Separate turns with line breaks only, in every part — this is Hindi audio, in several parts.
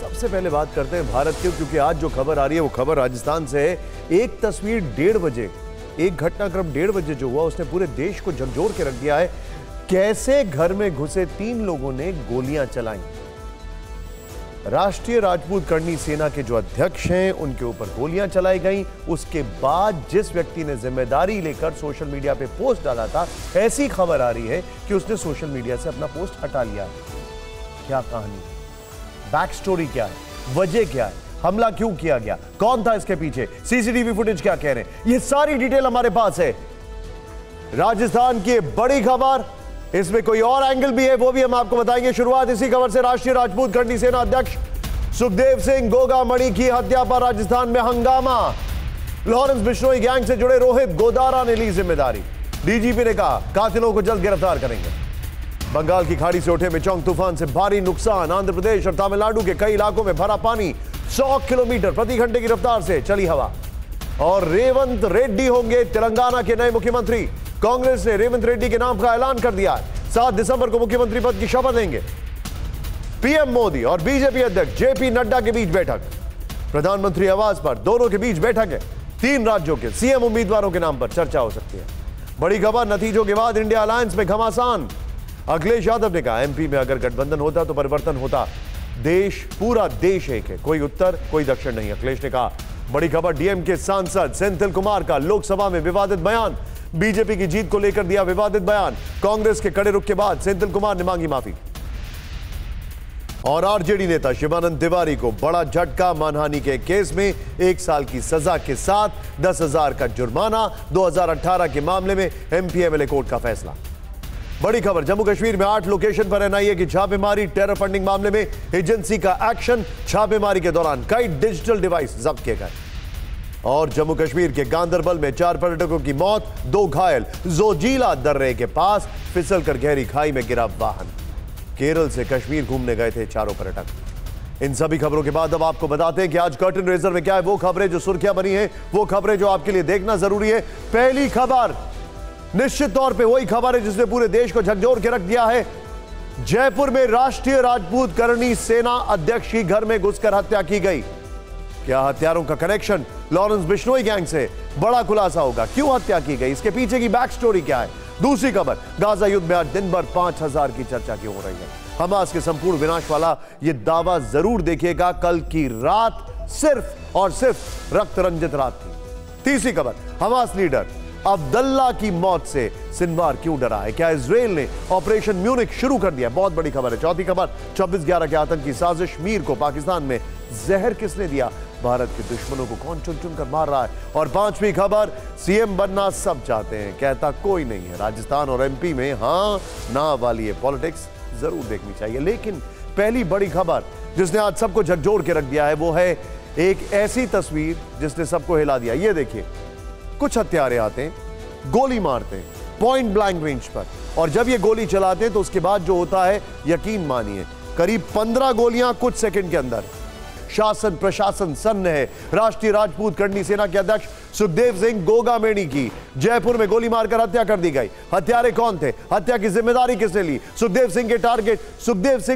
सबसे पहले बात करते हैं भारत की, क्योंकि आज जो खबर आ रही है वो खबर राजस्थान से है। एक तस्वीर 1:30 बजे, एक घटनाक्रम 1:30 बजे जो हुआ उसने पूरे देश को झकझोर के रख दिया है। कैसे घर में घुसे 3 लोगों ने गोलियां चलाई। राष्ट्रीय राजपूत करणी सेना के जो अध्यक्ष हैं उनके ऊपर गोलियां चलाई गई। उसके बाद जिस व्यक्ति ने जिम्मेदारी लेकर सोशल मीडिया पे पोस्ट डाला था, ऐसी खबर आ रही है कि उसने सोशल मीडिया से अपना पोस्ट हटा लिया। क्या कहानी, बैक स्टोरी क्या है, वजह क्या है, हमला क्यों किया गया, कौन था इसके पीछे, सीसीटीवी फुटेज क्या कह रहे हैं, ये सारी डिटेल हमारे पास है। राजस्थान की बड़ी खबर, इसमें कोई और एंगल भी है, वो भी हम आपको बताएंगे। शुरुआत इसी खबर से। राष्ट्रीय राजपूत करणी सेना अध्यक्ष सुखदेव सिंह गोगामणि की हत्या पर राजस्थान में हंगामा। लॉरेंस बिश्नोई गैंग से जुड़े रोहित गोदारा ने ली जिम्मेदारी। डीजीपी ने कहा कातिलों को जल्द गिरफ्तार करेंगे। बंगाल की खाड़ी से उठे मिचोंग तूफान से भारी नुकसान। आंध्र प्रदेश और तमिलनाडु के कई इलाकों में भरा पानी। 100 किलोमीटर प्रति घंटे की रफ्तार से चली हवा। और रेवंत रेड्डी होंगे तेलंगाना के नए मुख्यमंत्री। कांग्रेस ने रेवंत रेड्डी के नाम का ऐलान कर दिया है। 7 दिसंबर को मुख्यमंत्री पद की शपथ लेंगे। पीएम मोदी और बीजेपी अध्यक्ष जेपी नड्डा के बीच बैठक। प्रधानमंत्री आवास पर दोनों के बीच बैठक है। 3 राज्यों के सीएम उम्मीदवारों के नाम पर चर्चा हो सकती है। बड़ी खबर, नतीजों के बाद इंडिया अलायंस में घमासान। अखिलेश यादव ने कहा एमपी में अगर गठबंधन होता तो परिवर्तन होता। देश, पूरा देश एक है, कोई उत्तर कोई दक्षिण नहीं, अखिलेश ने कहा। बड़ी खबर, डीएमके सांसद सेंथिल कुमार का लोकसभा में विवादित बयान। बीजेपी की जीत को लेकर दिया विवादित बयान। कांग्रेस के कड़े रुख के बाद सेंथिल कुमार ने मांगी माफी। और आरजेडी नेता शिवानंद तिवारी को बड़ा झटका। मानहानि के केस में 1 साल की सजा के साथ 10,000 का जुर्माना। 2018 के मामले में एमपी-एमएलए कोर्ट का फैसला। बड़ी खबर, जम्मू कश्मीर में 8 लोकेशन पर एनआईए की छापेमारी। टेरर फंडिंग मामले में एजेंसी का एक्शन। छापेमारी के दौरान कई डिजिटल डिवाइस जब्त किए गए। और जम्मू कश्मीर के गांदरबल में 4 पर्यटकों की मौत, 2 घायल। जोजिला दर्रे के पास फिसलकर गहरी खाई में गिरा वाहन। केरल से कश्मीर घूमने गए थे 4 पर्यटक। इन सभी खबरों के बाद अब आपको बताते हैं कि आज कर्टन रेजर में क्या है। वो खबरें जो सुर्खियां बनी हैं, वो खबरें जो आपके लिए देखना जरूरी है। पहली खबर निश्चित तौर पे वही खबर है जिसने पूरे देश को झकझोर के रख दिया है। जयपुर में राष्ट्रीय राजपूत करणी सेना अध्यक्ष की घर में घुसकर हत्या की गई। क्या हत्यारों का कनेक्शन लॉरेंस बिश्नोई गैंग से? बड़ा खुलासा होगा। क्यों हत्या की गई, इसके पीछे की बैक स्टोरी क्या है। दूसरी खबर, गाजा युद्ध में आज दिन भर 5000 की चर्चा क्यों हो रही है। हमास के संपूर्ण विनाश वाला यह दावा जरूर देखिएगा। कल की रात सिर्फ और सिर्फ रक्त रंजित रात थी। तीसरी खबर, हमास लीडर अब्दुल्ला की मौत से सिनवार क्यों डरा है। क्या इजराइल ने ऑपरेशन म्यूनिख शुरू कर दिया, बहुत बड़ी खबर है। चौथी खबर, 26/11 के आतंकी साजिश। मीर को पाकिस्तान में जहर किसने दिया, भारत के दुश्मनों को कौन चुन चुन कर मार रहा है। और 5वीं खबर, सीएम बनना सब चाहते हैं, कहता कोई नहीं है। राजस्थान और एमपी में हाँ ना वाली ये पॉलिटिक्स जरूर देखनी चाहिए। लेकिन पहली बड़ी खबर जिसने आज सबको झकझोर के रख दिया है, वो है एक ऐसी तस्वीर जिसने सबको हिला दिया। ये देखिए, कुछ हत्यारे आते हैं, गोली मारते हैं पॉइंट ब्लैंक रेंज पर, और जब ये गोली चलाते हैं तो उसके बाद जो होता है, यकीन मानिए, करीब 15 गोलियां कुछ सेकंड के अंदर। शासन प्रशासन सन्न है। राष्ट्रीय राजपूत करणी सेना के अध्यक्ष सुखदेव सिंह गोगामणि की जयपुर में गोली मारकर हत्या कर दी गई। हत्यारे कौन थे, हत्या की जिम्मेदारी किसने ली, सुखदेव सिंह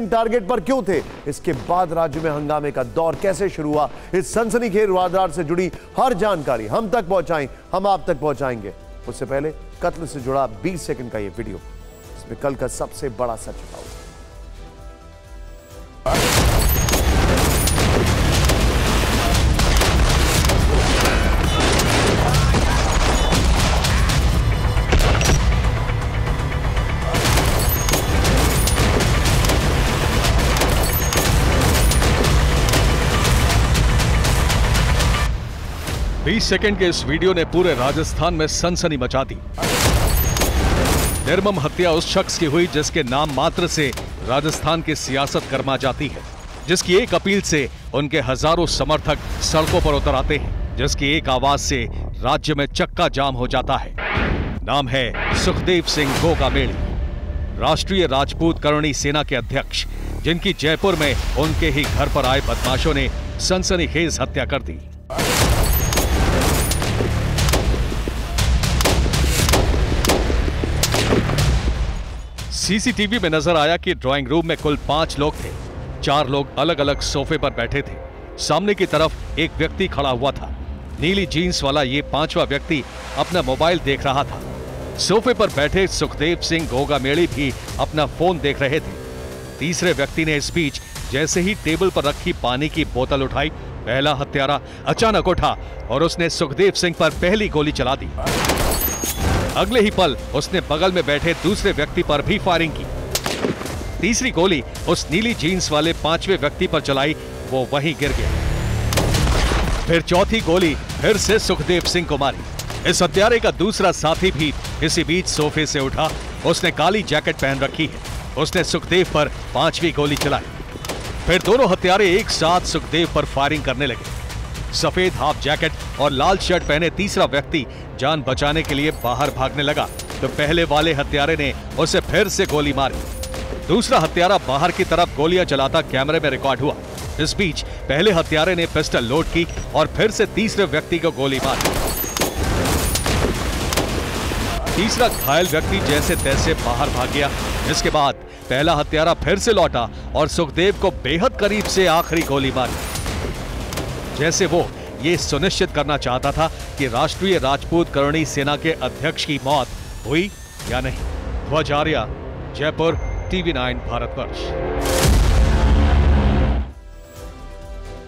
टारगेट पर क्यों थे। इसके बाद राज्य में हंगामे का दौर कैसे शुरू हुआ, इस सनसनीखेज वारदात से जुड़ी हर जानकारी हम तक पहुंचाई, हम आप तक पहुंचाएंगे। उससे पहले कत्ल से जुड़ा 20 सेकंड का यह वीडियो, इसमें कल का सबसे बड़ा सच बताऊंगा।
20 सेकंड के इस वीडियो ने पूरे राजस्थान में सनसनी मचा दी। निर्मम हत्या उस शख्स की हुई जिसके नाम मात्र से राजस्थान की सियासत गरमा जाती है, जिसकी एक अपील से उनके हजारों समर्थक सड़कों पर उतर आते हैं, जिसकी एक आवाज से राज्य में चक्का जाम हो जाता है। नाम है सुखदेव सिंह गोगामणि, राष्ट्रीय राजपूत करणी सेना के अध्यक्ष, जिनकी जयपुर में उनके ही घर पर आए बदमाशों ने सनसनीखेज हत्या कर दी। सीसीटीवी में नजर आया कि ड्राइंग रूम में कुल 5 लोग थे, 4 लोग अलग अलग सोफे पर बैठे थे। सामने की तरफ एक व्यक्ति खड़ा हुआ था। नीली जीन्स वाला ये 5वां व्यक्ति अपना मोबाइल देख रहा था। सोफे पर बैठे सुखदेव सिंह गोगामेड़ी भी अपना फोन देख रहे थे। तीसरे व्यक्ति ने इस बीच जैसे ही टेबल पर रखी पानी की बोतल उठाई, पहला हत्यारा अचानक उठा और उसने सुखदेव सिंह पर पहली गोली चला दी। अगले ही पल उसने बगल में बैठे दूसरे व्यक्ति पर भी फायरिंग की। तीसरी गोली उस नीली जीन्स वाले 5वें व्यक्ति पर चलाई, वो वहीं गिर गया। फिर चौथी गोली फिर से सुखदेव सिंह को मारी। इस हत्यारे का दूसरा साथी भी इसी बीच सोफे से उठा। उसने काली जैकेट पहन रखी है। उसने सुखदेव पर 5वीं गोली चलाई। फिर दोनों हत्यारे एक साथ सुखदेव पर फायरिंग करने लगे। सफेद हाफ जैकेट और लाल शर्ट पहने तीसरा व्यक्ति जान बचाने के लिए बाहर भागने लगा तो पहले वाले हत्यारे ने उसे फिर से गोली मारी। दूसरा हत्यारा बाहर की तरफ गोलियां चलाता कैमरे में रिकॉर्ड हुआ। इस बीच पहले हत्यारे ने पिस्टल लोड की और फिर से तीसरे व्यक्ति को गोली मारी। तीसरा घायल व्यक्ति जैसे तैसे बाहर भाग गया। इसके बाद पहला हत्यारा फिर से लौटा और सुखदेव को बेहद करीब से आखिरी गोली मारी, जैसे वो ये सुनिश्चित करना चाहता था कि राष्ट्रीय राजपूत करणी सेना के अध्यक्ष की मौत हुई या नहीं। ध्वज आर्या, जयपुर, TV9 भारतवर्ष।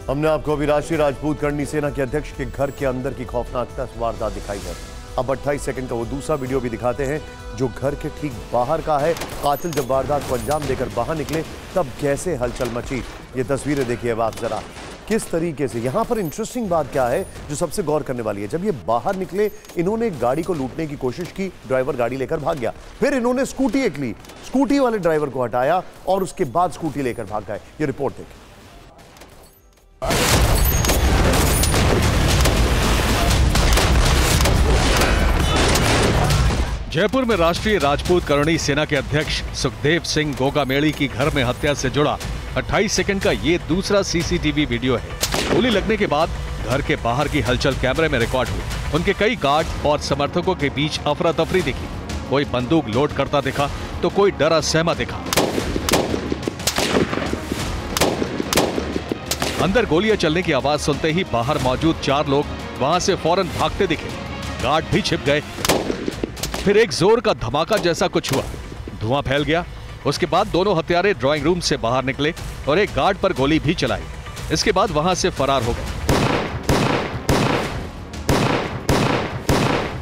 हमने आपको अभी राष्ट्रीय राजपूत करणी सेना के अध्यक्ष के घर के अंदर की खौफनाक वारदात दिखाई है। अब 28 सेकंड का वो दूसरा वीडियो भी दिखाते हैं जो घर के ठीक बाहर का है। कातिल जब वारदात को अंजाम देकर बाहर निकले तब कैसे हलचल मची, ये तस्वीरें देखिए अब आप जरा किस तरीके से। यहां पर इंटरेस्टिंग बात क्या है जो सबसे गौर करने वाली है, जब ये बाहर निकले इन्होंने एक गाड़ी को लूटने की कोशिश की, ड्राइवर गाड़ी लेकर भाग गया। फिर इन्होंने स्कूटी एक ली, स्कूटी वाले ड्राइवर को हटाया और उसके बाद स्कूटी लेकर भाग गए। ये रिपोर्ट देखिए।
जयपुर में राष्ट्रीय राजपूत करणी सेना के अध्यक्ष सुखदेव सिंह गोगामेड़ी की घर में हत्या से जुड़ा 28 सेकंड का ये दूसरा सीसीटीवी वीडियो है। गोली लगने के बाद घर के बाहर की हलचल कैमरे में रिकॉर्ड हुई। उनके कई गार्ड और समर्थकों के बीच अफरा तफरी दिखी। कोई बंदूक लोड करता दिखा तो कोई डरा सहमा दिखा। अंदर गोलियां चलने की आवाज सुनते ही बाहर मौजूद 4 लोग वहां से फौरन भागते दिखे। गार्ड भी छिप गए। फिर एक जोर का धमाका जैसा कुछ हुआ, धुआं फैल गया। उसके बाद दोनों हत्यारे ड्राइंग रूम से बाहर निकले और एक गार्ड पर गोली भी चलाई। इसके बाद वहां से फरार हो गए।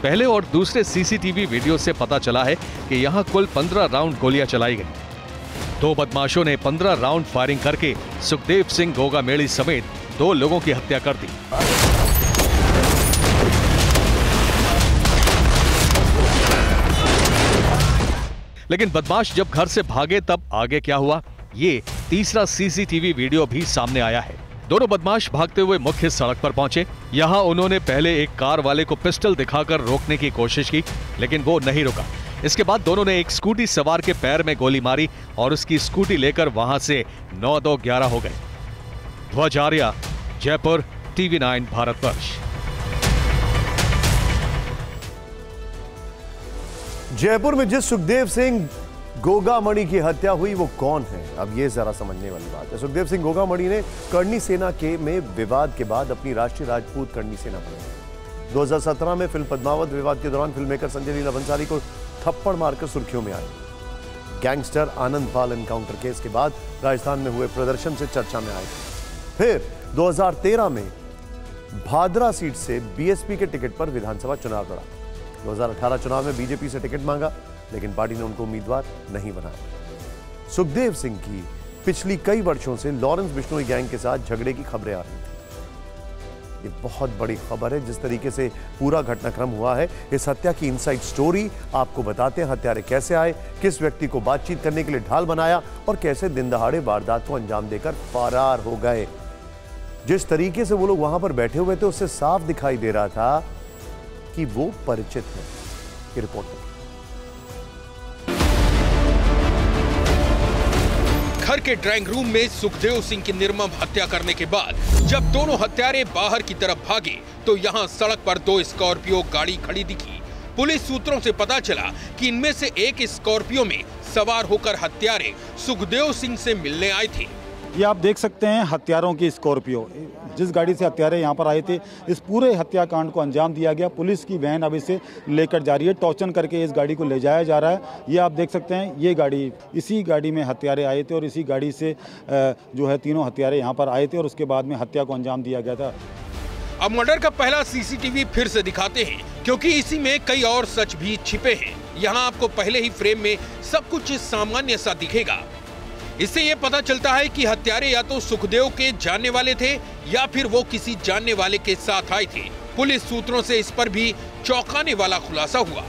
पहले और दूसरे सीसीटीवी वीडियो से पता चला है कि यहां कुल 15 राउंड गोलियां चलाई गई। 2 बदमाशों ने 15 राउंड फायरिंग करके सुखदेव सिंह गोगामेड़ी समेत 2 लोगों की हत्या कर दी। लेकिन बदमाश जब घर से भागे तब आगे क्या हुआ, ये तीसरा सीसीटीवी वीडियो भी सामने आया है। दोनों बदमाश भागते हुए मुख्य सड़क पर पहुंचे। यहां उन्होंने पहले एक कार वाले को पिस्टल दिखाकर रोकने की कोशिश की, लेकिन वो नहीं रुका। इसके बाद दोनों ने एक स्कूटी सवार के पैर में गोली मारी और उसकी स्कूटी लेकर वहां से 9-2-11 हो गए। ध्वज आर्या, जयपुर, TV9 भारतवर्ष।
जयपुर में जिस सुखदेव सिंह गोगामणि की हत्या हुई वो कौन है, अब ये जरा समझने वाली बात है। सुखदेव सिंह गोगामणि ने करणी सेना के में विवाद के बाद अपनी राष्ट्रीय राजपूत करणी सेना बनाई। 2017 में फिल्म पद्मावत विवाद के दौरान फिल्म मेकर संजय लीला भंसाली को थप्पड़ मारकर सुर्खियों में आए। गैंगस्टर आनंद पाल एनकाउंटर केस के बाद राजस्थान में हुए प्रदर्शन से चर्चा में आए। फिर 2013 में भादरा सीट से बीएसपी के टिकट पर विधानसभा चुनाव लड़ा। 2018 चुनाव में बीजेपी से टिकट मांगा, लेकिन पार्टी ने उनको उम्मीदवार नहीं बनाया। सुखदेव सिंह की पिछली कई वर्षों से लॉरेंस बिश्नोई गैंग के साथ झगड़े की खबरें आ रही थी। ये बहुत बड़ी खबर है जिस तरीके से पूरा घटनाक्रम हुआ है। इस हत्या की इनसाइड स्टोरी आपको बताते हैं। हत्यारे कैसे आए, किस व्यक्ति को बातचीत करने के लिए ढाल बनाया और कैसे दिन दहाड़े वारदात को अंजाम देकर फरार हो गए। जिस तरीके से वो लोग वहां पर बैठे हुए थे उससे साफ दिखाई दे रहा था कि वो परिचित है। ये रिपोर्ट है।
घर के ड्राइंग रूम में सुखदेव सिंह की निर्मम हत्या करने के बाद जब दोनों हत्यारे बाहर की तरफ भागे तो यहां सड़क पर 2 स्कॉर्पियो गाड़ी खड़ी दिखी। पुलिस सूत्रों से पता चला कि इनमें से एक स्कॉर्पियो में सवार होकर हत्यारे सुखदेव सिंह से मिलने आए थे।
ये आप देख सकते हैं हत्यारों की स्कॉर्पियो, जिस गाड़ी से हत्यारे यहाँ पर आए थे, इस पूरे हत्याकांड को अंजाम दिया गया। पुलिस की वैन अब इसे लेकर जा रही है, टॉर्चन करके इस गाड़ी को ले जाया जा रहा है। ये आप देख सकते हैं, ये गाड़ी, इसी गाड़ी में हत्यारे आए थे और इसी गाड़ी से जो है तीनों हत्यारे यहाँ पर आए थे और उसके बाद में हत्या को अंजाम दिया गया था।
अब मर्डर का पहला सीसीटीवी फिर से दिखाते हैं, क्योंकि इसी में कई और सच भी छिपे हैं। यहाँ आपको पहले ही फ्रेम में सब कुछ सामान्य सा दिखेगा। इससे ये पता चलता है कि हत्यारे या तो सुखदेव के जानने वाले थे या फिर वो किसी जानने वाले के साथ आए थे। पुलिस सूत्रों से इस पर भी चौंकाने वाला खुलासा हुआ।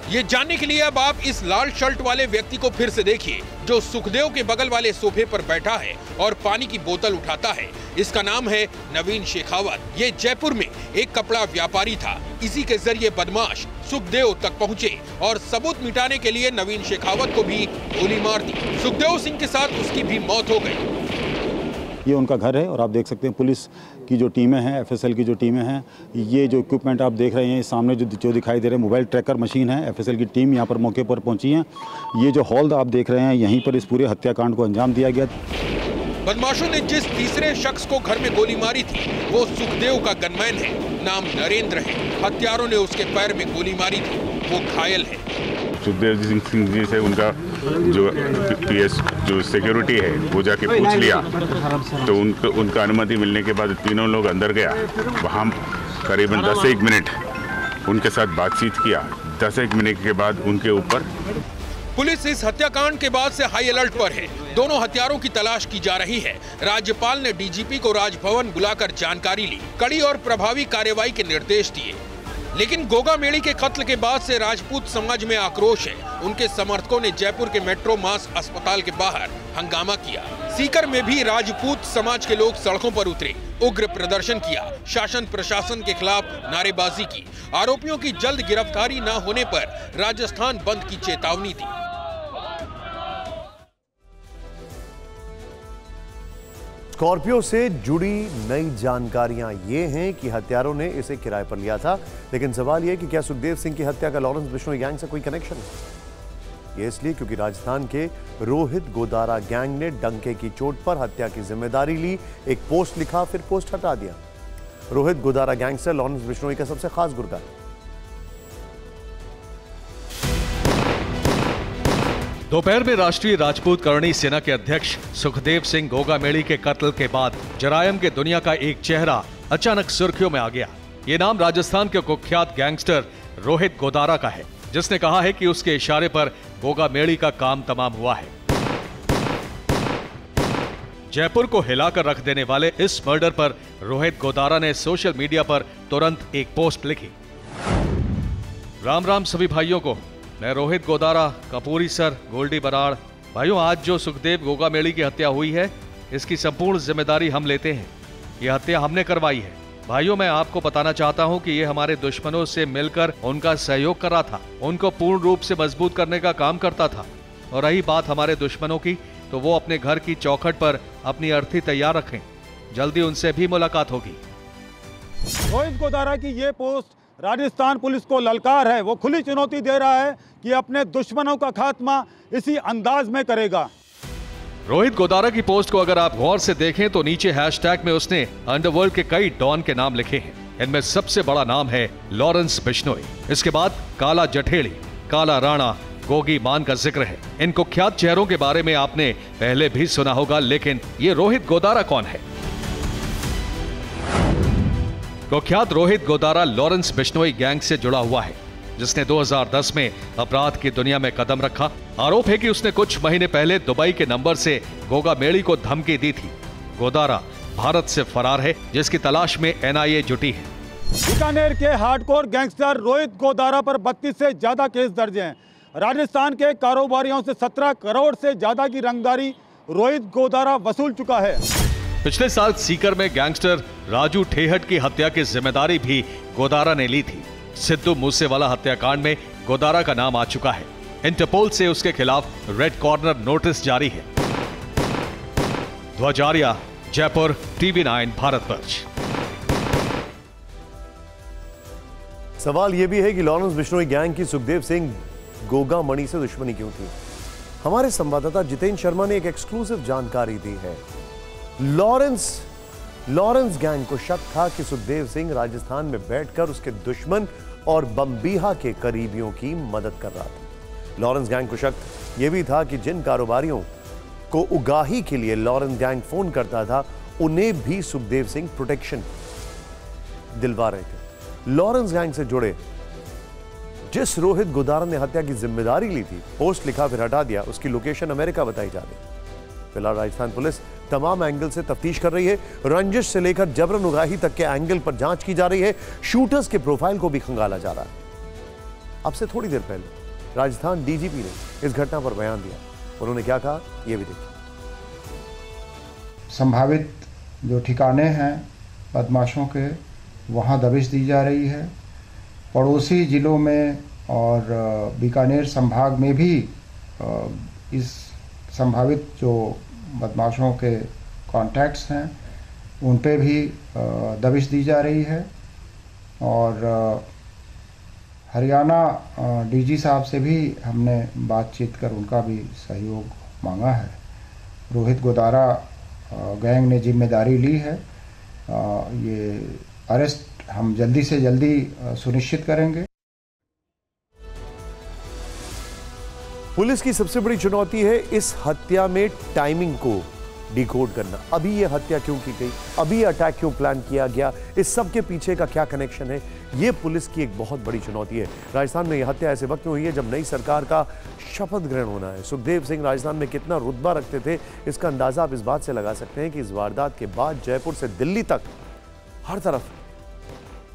ये जानने के लिए अब आप इस लाल शर्ट वाले व्यक्ति को फिर से देखिए, जो सुखदेव के बगल वाले सोफे पर बैठा है और पानी की बोतल उठाता है। इसका नाम है नवीन शेखावत। ये जयपुर में एक कपड़ा व्यापारी था। इसी के जरिए बदमाश सुखदेव तक पहुंचे और सबूत मिटाने के लिए नवीन शेखावत को भी गोली मार दी। सुखदेव सिंह के साथ उसकी भी मौत हो गई।
ये उनका घर है और आप देख सकते हैं पुलिस की जो टीमें हैं, एफएसएल की जो टीमें हैं, ये जो इक्विपमेंट आप देख रहे हैं, सामने जो दिखाई दे रहे हैं मोबाइल ट्रैकर मशीन है, एफएसएल की टीम यहाँ पर मौके पर पहुंची है। ये जो हॉल आप देख रहे हैं, यहीं पर इस पूरे हत्याकांड को अंजाम दिया गया।
बदमाशों ने जिस तीसरे शख्स को घर में गोली मारी थी वो सुखदेव का गनमैन है, नाम नरेंद्र है। हत्यारों ने उसके पैर में गोली मारी थी, वो घायल है।
सुखदेव सिंह जी से उनका जो पीएस जो सिक्योरिटी है वो जाके पूछ लिया, तो उनका अनुमति मिलने के बाद तीनों लोग अंदर गया। वहाँ करीबन 10-1 मिनट उनके साथ बातचीत किया। 10-1 मिनट के बाद उनके ऊपर
पुलिस इस हत्याकांड के बाद से हाई अलर्ट पर है। दोनों हत्यारों की तलाश की जा रही है। राज्यपाल ने डीजीपी को राजभवन बुलाकर जानकारी ली, कड़ी और प्रभावी कार्रवाई के निर्देश दिए। लेकिन गोगा मेड़ी के कत्ल के बाद से राजपूत समाज में आक्रोश है। उनके समर्थकों ने जयपुर के मेट्रो मास अस्पताल के बाहर हंगामा किया। सीकर में भी राजपूत समाज के लोग सड़कों पर उतरे, उग्र प्रदर्शन किया, शासन प्रशासन के खिलाफ नारेबाजी की। आरोपियों की जल्द गिरफ्तारी न होने पर राजस्थान बंद की चेतावनी दी।
स्कॉर्पियो से जुड़ी नई जानकारियां ये हैं कि हत्यारों ने इसे किराए पर लिया था, लेकिन सवाल यह कि क्या सुखदेव सिंह की हत्या का लॉरेंस बिश्नोई गैंग से कोई कनेक्शन है? ये इसलिए क्योंकि राजस्थान के रोहित गोदारा गैंग ने डंके की चोट पर हत्या की जिम्मेदारी ली, एक पोस्ट लिखा, फिर पोस्ट हटा दिया। रोहित गोदारा गैंगस्टर लॉरेंस बिश्नोई का सबसे खास गुर्गा है।
दोपहर में राष्ट्रीय राजपूत करणी सेना के अध्यक्ष सुखदेव सिंह गोगा मेड़ी के कत्ल के बाद जरायम के दुनिया का एक चेहरा अचानक सुर्खियों में आ गया। ये नाम राजस्थान के कुख्यात गैंगस्टर रोहित गोदारा का है, जिसने कहा है कि उसके इशारे पर गोगा मेड़ी का काम तमाम हुआ है। जयपुर को हिलाकर रख देने वाले इस मर्डर पर रोहित गोदारा ने सोशल मीडिया पर तुरंत एक पोस्ट लिखी। राम राम सभी भाइयों को, मैं रोहित गोदारा, कपूरी सर, गोल्डी बराड़। भाइयों, आज जो सुखदेव गोगा मेड़ी की हत्या हुई है, इसकी संपूर्ण जिम्मेदारी हम लेते हैं। यह हत्या हमने करवाई है। भाइयों, मैं आपको बताना चाहता हूं कि यह हमारे दुश्मनों से मिलकर उनका सहयोग कर रहा था, उनको पूर्ण रूप से मजबूत करने का काम करता था। और रही बात हमारे दुश्मनों की, तो वो अपने घर की चौखट पर अपनी अर्थी तैयार रखें। जल्दी उनसे भी मुलाकात होगी।
रोहित गोदारा की ये पोस्ट राजस्थान पुलिस को ललकार है। वो खुली चुनौती दे रहा है कि अपने दुश्मनों का खात्मा इसी अंदाज में करेगा।
रोहित गोदारा की पोस्ट को अगर आप गौर से देखें तो नीचे हैशटैग में उसने अंडरवर्ल्ड के कई डॉन के नाम लिखे हैं। इनमें सबसे बड़ा नाम है लॉरेंस बिश्नोई। इसके बाद काला जठेड़ी, काला राणा, गोगी मान का जिक्र है। इन कुख्यात चेहरों के बारे में आपने पहले भी सुना होगा, लेकिन ये रोहित गोदारा कौन है? कुख्यात रोहित गोदारा लॉरेंस बिश्नोई गैंग से जुड़ा हुआ है, जिसने 2010 में अपराध की दुनिया में कदम रखा। आरोप है कि उसने कुछ महीने पहले दुबई के नंबर से गोगा मेड़ी को धमकी दी थी। गोदारा भारत से फरार है, जिसकी तलाश में एनआईए जुटी है।
बीकानेर के हार्डकोर गैंगस्टर रोहित गोदारा पर 32 से ज्यादा केस दर्ज हैं। राजस्थान के कारोबारियों से 17 करोड़ से ज्यादा की रंगदारी रोहित गोदारा वसूल चुका है।
पिछले साल सीकर में गैंगस्टर राजू ठेहट की हत्या की जिम्मेदारी भी गोदारा ने ली थी। सिद्धू मूसेवाला हत्याकांड में गोदारा का नाम आ चुका है। इंटरपोल से उसके खिलाफ रेड कॉर्नर नोटिस जारी है। ध्वजारिया, जयपुर, TV9 भारतवर्ष।
सवाल यह भी है कि लॉरेंस बिश्नोई गैंग की सुखदेव सिंह गोगा मणि से दुश्मनी क्यों थी? हमारे संवाददाता जितेंद्र शर्मा ने एक एक्सक्लूसिव जानकारी दी है। लॉरेंस गैंग को शक था कि सुखदेव सिंह राजस्थान में बैठकर उसके दुश्मन और बम्बीहा के करीबियों की मदद कर रहा था। लॉरेंस गैंग को शक यह भी था कि जिन कारोबारियों को उगाही के लिए लॉरेंस गैंग फोन करता था, उन्हें भी सुखदेव सिंह प्रोटेक्शन दिलवा रहे थे। लॉरेंस गैंग से जुड़े जिस रोहित गोदारा ने हत्या की जिम्मेदारी ली थी, पोस्ट लिखा फिर हटा दिया, उसकी लोकेशन अमेरिका बताई जा रही। फिलहाल राजस्थान पुलिस तमाम एंगल से तफ्तीश कर रही है। रंजिश से लेकर जबरन उगाही तक के एंगल पर जांच की जा रही है। शूटर्स के प्रोफाइल को भी खंगाला जा रहा है। अब से थोड़ी देर पहले राजस्थान डीजीपी ने इस घटना पर बयान दिया। उन्होंने क्या कहा, यह भी देखिए।
संभावित जो ठिकाने हैं बदमाशों के, वहां दबिश दी जा रही है। पड़ोसी जिलों में और बीकानेर संभाग में भी इस संभावित जो बदमाशों के कॉन्टैक्ट्स हैं उन पे भी दबिश दी जा रही है। और हरियाणा डीजी साहब से भी हमने बातचीत कर उनका भी सहयोग मांगा है। रोहित गोदारा गैंग ने जिम्मेदारी ली है। ये अरेस्ट हम जल्दी से जल्दी सुनिश्चित करेंगे।
पुलिस की सबसे बड़ी चुनौती है इस हत्या में टाइमिंग को डिकोड करना। अभी यह हत्या क्यों की गई, अभी यह अटैक क्यों प्लान किया गया, इस सब के पीछे का क्या कनेक्शन है, यह पुलिस की एक बहुत बड़ी चुनौती है। राजस्थान में यह हत्या ऐसे वक्त में हुई है जब नई सरकार का शपथ ग्रहण होना है। सुखदेव सिंह राजस्थान में कितना रुतबा रखते थे, इसका अंदाजा आप इस बात से लगा सकते हैं कि इस वारदात के बाद जयपुर से दिल्ली तक हर तरफ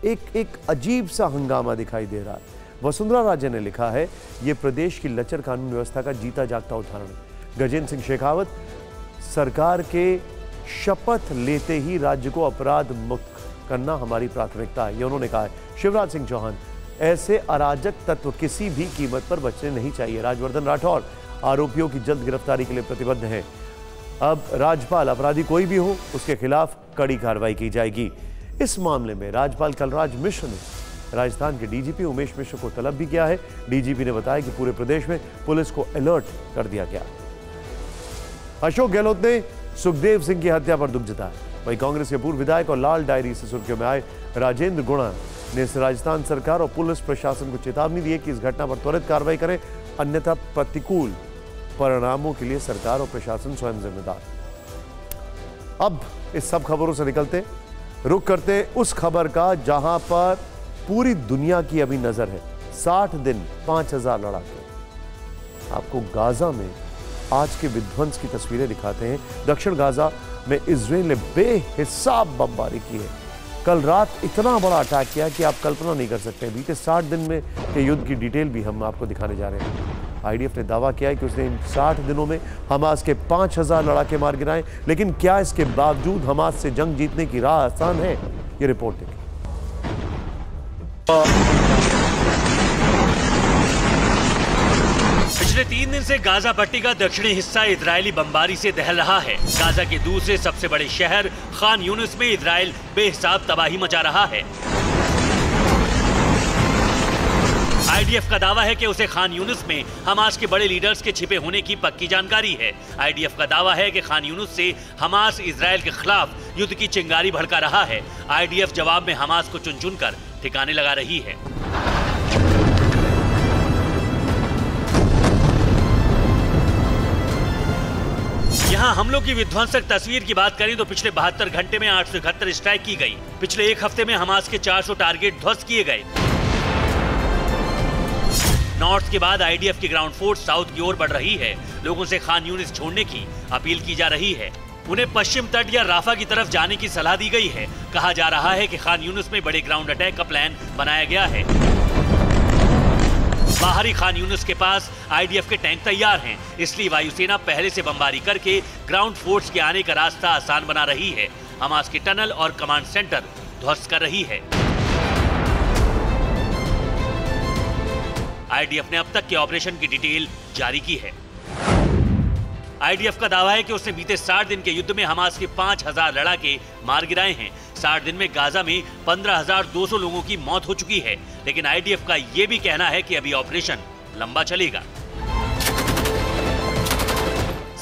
एक अजीब सा हंगामा दिखाई दे रहा है। वसुंधरा राजे ने लिखा है, यह प्रदेश की लचर कानून व्यवस्था का जीता जागता उदाहरण है। गजेंद्र सिंह शेखावत, सरकार के शपथ लेते ही राज्य को अपराध मुक्त करना हमारी प्राथमिकता है, यह उन्होंने कहा है। शिवराज सिंह चौहान, ऐसे अराजक तत्व किसी भी कीमत पर बचने नहीं चाहिए। राजवर्धन राठौर, आरोपियों की जल्द गिरफ्तारी के लिए प्रतिबद्ध हैं। अब राज्यपाल, अपराधी कोई भी हो उसके खिलाफ कड़ी कार्रवाई की जाएगी। इस मामले में राज्यपाल कलराज मिश्र ने राजस्थान के डीजीपी उमेश मिश्र को तलब भी किया है। डीजीपी ने बताया कि पूरे प्रदेश में पुलिस को अलर्ट कर दिया गया। अशोक गहलोत ने सुखदेव सिंह की हत्या पर दुख जताया। वहीं कांग्रेस के पूर्व विधायक और लाल डायरी से सुर्खियों में आए राजेंद्र गुणा ने राजस्थान सरकार और पुलिस प्रशासन को चेतावनी दी है कि इस घटना पर त्वरित कार्रवाई करें, अन्यथा प्रतिकूल परिणामों के लिए सरकार और प्रशासन स्वयं जिम्मेदार। अब इस सब खबरों से निकलते रुक करते उस खबर का जहां पर पूरी दुनिया की अभी नजर है। 60 दिन 5000 लड़ाके। आपको गाजा में आज के विध्वंस की तस्वीरें दिखाते हैं। दक्षिण गाजा में इजराइल ने बेहिसाब बमबारी की है। कल रात इतना बड़ा अटैक किया कि आप कल्पना नहीं कर सकते। बीते 60 दिन में के युद्ध की डिटेल भी हम आपको दिखाने जा रहे हैं। आईडीएफ ने दावा किया है कि उसने इन 60 दिनों में हमास के 5000 लड़ाके मार गिराए, लेकिन क्या इसके बावजूद हमास से जंग जीतने की राह आसान है? ये रिपोर्ट देखिए।
पिछले 3 दिन से गाजा पट्टी का दक्षिणी हिस्सा इजरायली बमबारी से दहल रहा है। गाजा के दूसरे सबसे बड़े शहर खान यूनिस में इजराइल बेहिसाब तबाही मचा रहा है। आईडीएफ का दावा है कि उसे खान यूनिस में हमास के बड़े लीडर्स के छिपे होने की पक्की जानकारी है। आईडीएफ का दावा है कि खान यूनिस से हमास इजराइल के खिलाफ युद्ध की चिंगारी भड़का रहा है। आईडीएफ जवाब में हमास को चुन चुन कर ठिकाने लगा रही है। यहाँ हमलों की विध्वंसक तस्वीर की बात करें तो पिछले 72 घंटे में 871 स्ट्राइक की गई। पिछले एक हफ्ते में हमास के 400 टारगेट ध्वस्त किए गए। नॉर्थ के बाद आईडीएफ की ग्राउंड फोर्स साउथ की ओर बढ़ रही है। लोगों से खान यूनिस छोड़ने की अपील की जा रही है। उन्हें पश्चिम तट या राफा की तरफ जाने की सलाह दी गई है। कहा जा रहा है कि खान यूनिस में बड़े ग्राउंड अटैक का प्लान बनाया गया है। बाहरी खान यूनिस के पास आईडीएफ के टैंक तैयार हैं, इसलिए वायुसेना पहले से बमबारी करके ग्राउंड फोर्स के आने का रास्ता आसान बना रही है। हमास के टनल और कमांड सेंटर ध्वस्त कर रही है। आईडीएफ ने अब तक के ऑपरेशन की डिटेल जारी की है। आईडीएफ का दावा है कि उसने बीते 60 दिन के युद्ध में हमास के 5000 लड़ाके मार गिराए हैं। 60 दिन में गाजा में 15,200 लोगों की मौत हो चुकी है, लेकिन आईडीएफ का यह भी कहना है कि अभी ऑपरेशन लंबा चलेगा।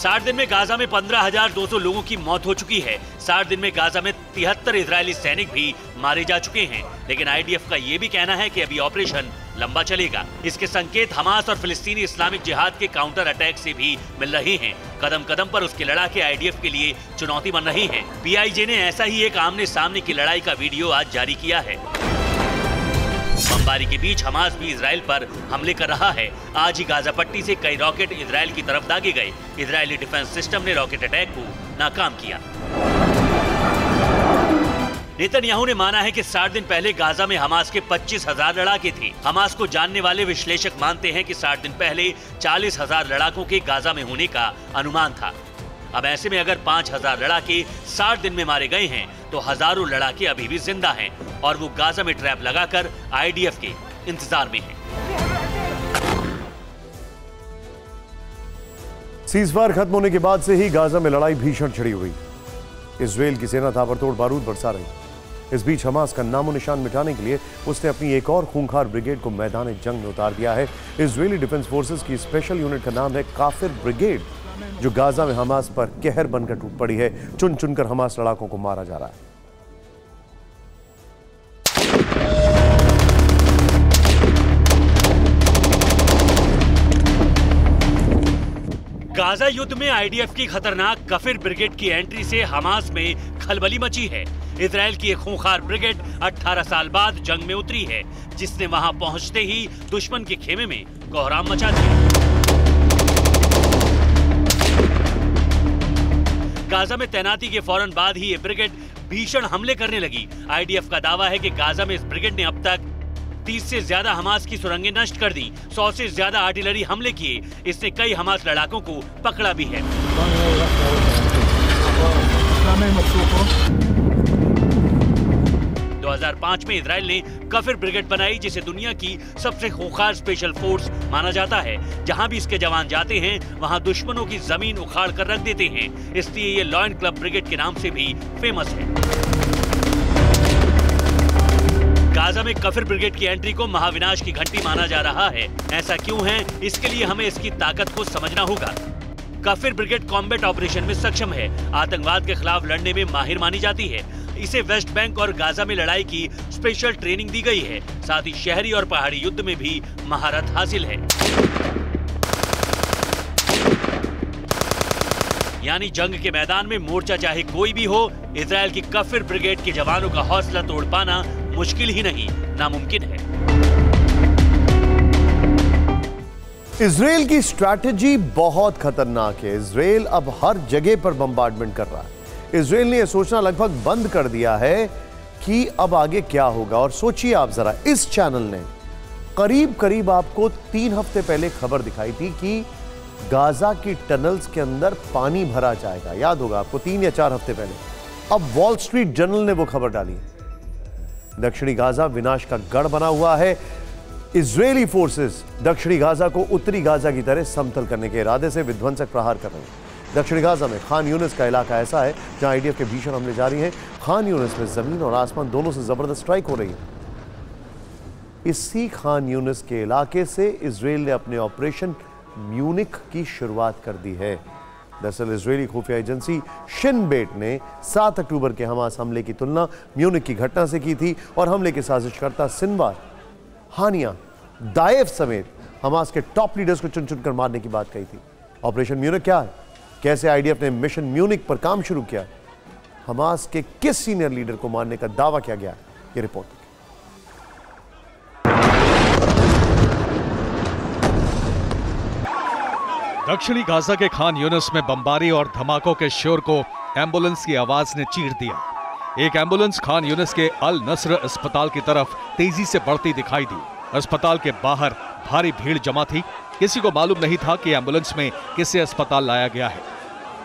60 दिन में गाजा में 15,200 लोगों की मौत हो चुकी है। 60 दिन में गाजा में 73 इजरायली सैनिक भी मारे जा चुके हैं। लेकिन आईडीएफ का ये भी कहना है कि अभी ऑपरेशन लंबा चलेगा। इसके संकेत हमास और फिलिस्तीनी इस्लामिक जिहाद के काउंटर अटैक से भी मिल रहे हैं। कदम कदम पर उसके लड़ाके आईडीएफ के लिए चुनौती बन रही हैं। पीआईजे ने ऐसा ही एक आमने सामने की लड़ाई का वीडियो आज जारी किया है। बमबारी के बीच हमास भी इजराइल पर हमले कर रहा है। आज ही गाजा पट्टी से कई रॉकेट इजराइल की तरफ दागे गए। इजरायली डिफेंस सिस्टम ने रॉकेट अटैक को नाकाम किया। नेतन्याहू ने माना है कि 60 दिन पहले गाजा में हमास के 25,000 लड़ाके थे। हमास को जानने वाले विश्लेषक मानते हैं कि 60 दिन पहले 40,000 लड़ाकों के गाजा में होने का अनुमान था। अब ऐसे में अगर 5,000 लड़ाके 60 दिन में मारे गए हैं तो हजारों लड़ाके अभी भी जिंदा हैं और वो गाजा में ट्रैप लगाकर आईडीएफ के इंतजार में हैं।
सीजफायर खत्म होने के बाद से ही गाजा में लड़ाई भीषण छिड़ी हुई। इजराइल की सेना ताबड़तोड़ बारूद बरसा रही। इस बीच हमास का नामो निशान मिटाने के लिए उसने अपनी एक और खूंखार ब्रिगेड को मैदान जंग में उतार दिया है। इजरायली डिफेंस फोर्सेस की स्पेशल यूनिट का नाम है काफिर ब्रिगेड, जो गाजा में हमास पर कहर बनकर टूट पड़ी है। चुन चुनकर हमास लड़ाकों को मारा जा रहा है।
गाजा युद्ध में आईडीएफ की खतरनाक काफिर ब्रिगेड की एंट्री से हमास में खलबली मची है। इजराइल की एक खूंखार ब्रिगेड 18 साल बाद जंग में उतरी है, जिसने वहां पहुंचते ही दुश्मन के खेमे में कोहराम मचा दिया। गाजा में तैनाती के फौरन बाद ही ये ब्रिगेड भीषण हमले करने लगी। आईडीएफ का दावा है कि गाजा में इस ब्रिगेड ने अब तक 30 से ज्यादा हमास की सुरंगें नष्ट कर दी, 100 से ज्यादा आर्टिलरी हमले किए। इसने कई हमास लड़ाकों को पकड़ा भी है। 2005 में इजराइल ने काफिर ब्रिगेड बनाई, जिसे दुनिया की सबसे खूंखार स्पेशल फोर्स माना जाता है। जहां भी इसके जवान जाते हैं वहां दुश्मनों की जमीन उखाड़ कर रख देते हैं। इसलिए ये लॉयन क्लब ब्रिगेड के नाम से भी फेमस है। गाजा में काफिर ब्रिगेड की एंट्री को महाविनाश की घंटी माना जा रहा है। ऐसा क्यों है, इसके लिए हमें इसकी ताकत को समझना होगा। काफिर ब्रिगेड कॉम्बैट ऑपरेशन में सक्षम है, आतंकवाद के खिलाफ लड़ने में माहिर मानी जाती है। इसे वेस्ट बैंक और गाजा में लड़ाई की स्पेशल ट्रेनिंग दी गई है। साथ ही शहरी और पहाड़ी युद्ध में भी महारत हासिल है। यानी जंग के मैदान में मोर्चा चाहे कोई भी हो, इजराइल की काफिर ब्रिगेड के जवानों का हौसला तोड़ पाना मुश्किल ही नहीं, नामुमकिन है।
इजराइल की स्ट्रैटेजी बहुत खतरनाक है। इजराइल अब हर जगह पर बम्बार्डमेंट कर रहा है। इजराइल ने यह सोचना लगभग बंद कर दिया है कि अब आगे क्या होगा। और सोचिए आप जरा, इस चैनल ने करीब करीब आपको 3 हफ्ते पहले खबर दिखाई थी कि गाजा की टनल्स के अंदर पानी भरा जाएगा। याद होगा आपको, 3 या 4 हफ्ते पहले। अब वॉल स्ट्रीट जर्नल ने वो खबर डाली। दक्षिणी गाजा विनाश का गढ़ बना हुआ है। इजरायली फोर्सेस दक्षिणी गाजा को उत्तरी गाजा की तरह समतल करने के इरादे से विध्वंसक प्रहार कर रहे हैं। दक्षिणी गाजा में खान यूनिस का इलाका ऐसा है जहां आईडीएफ के भीषण हमले जारी हैं। खान यूनिस में जमीन और आसमान दोनों से जबरदस्त स्ट्राइक हो रही है। इसी खान यूनिस के इलाके से इजराइल ने अपने ऑपरेशन म्यूनिक की शुरुआत कर दी है। दरअसल इजरायली खुफिया एजेंसी शिन बेट ने 7 अक्टूबर के हमास हमले की तुलना म्यूनिक की घटना से की थी और हमले के साजिशकर्ता सिनवार, हानिया, दाएफ समेत हमास के टॉप लीडर्स को चुन चुनकर मारने की बात कही थी। ऑपरेशन म्यूनिक क्या है, कैसे आईडीएफ ने मिशन म्यूनिक पर काम शुरू किया, हमास के किस सीनियर लीडर को मारने का दावा किया गया, ये रिपोर्ट।
दक्षिणी गाजा के खान यूनिस में बमबारी और धमाकों के शोर को एम्बुलेंस की आवाज ने चीर दिया। एक एम्बुलेंस खान यूनिस के अल नस्र अस्पताल की तरफ तेजी से बढ़ती दिखाई दी। अस्पताल के बाहर भारी भीड़ जमा थी। किसी को मालूम नहीं था कि एम्बुलेंस में किसे अस्पताल लाया गया है।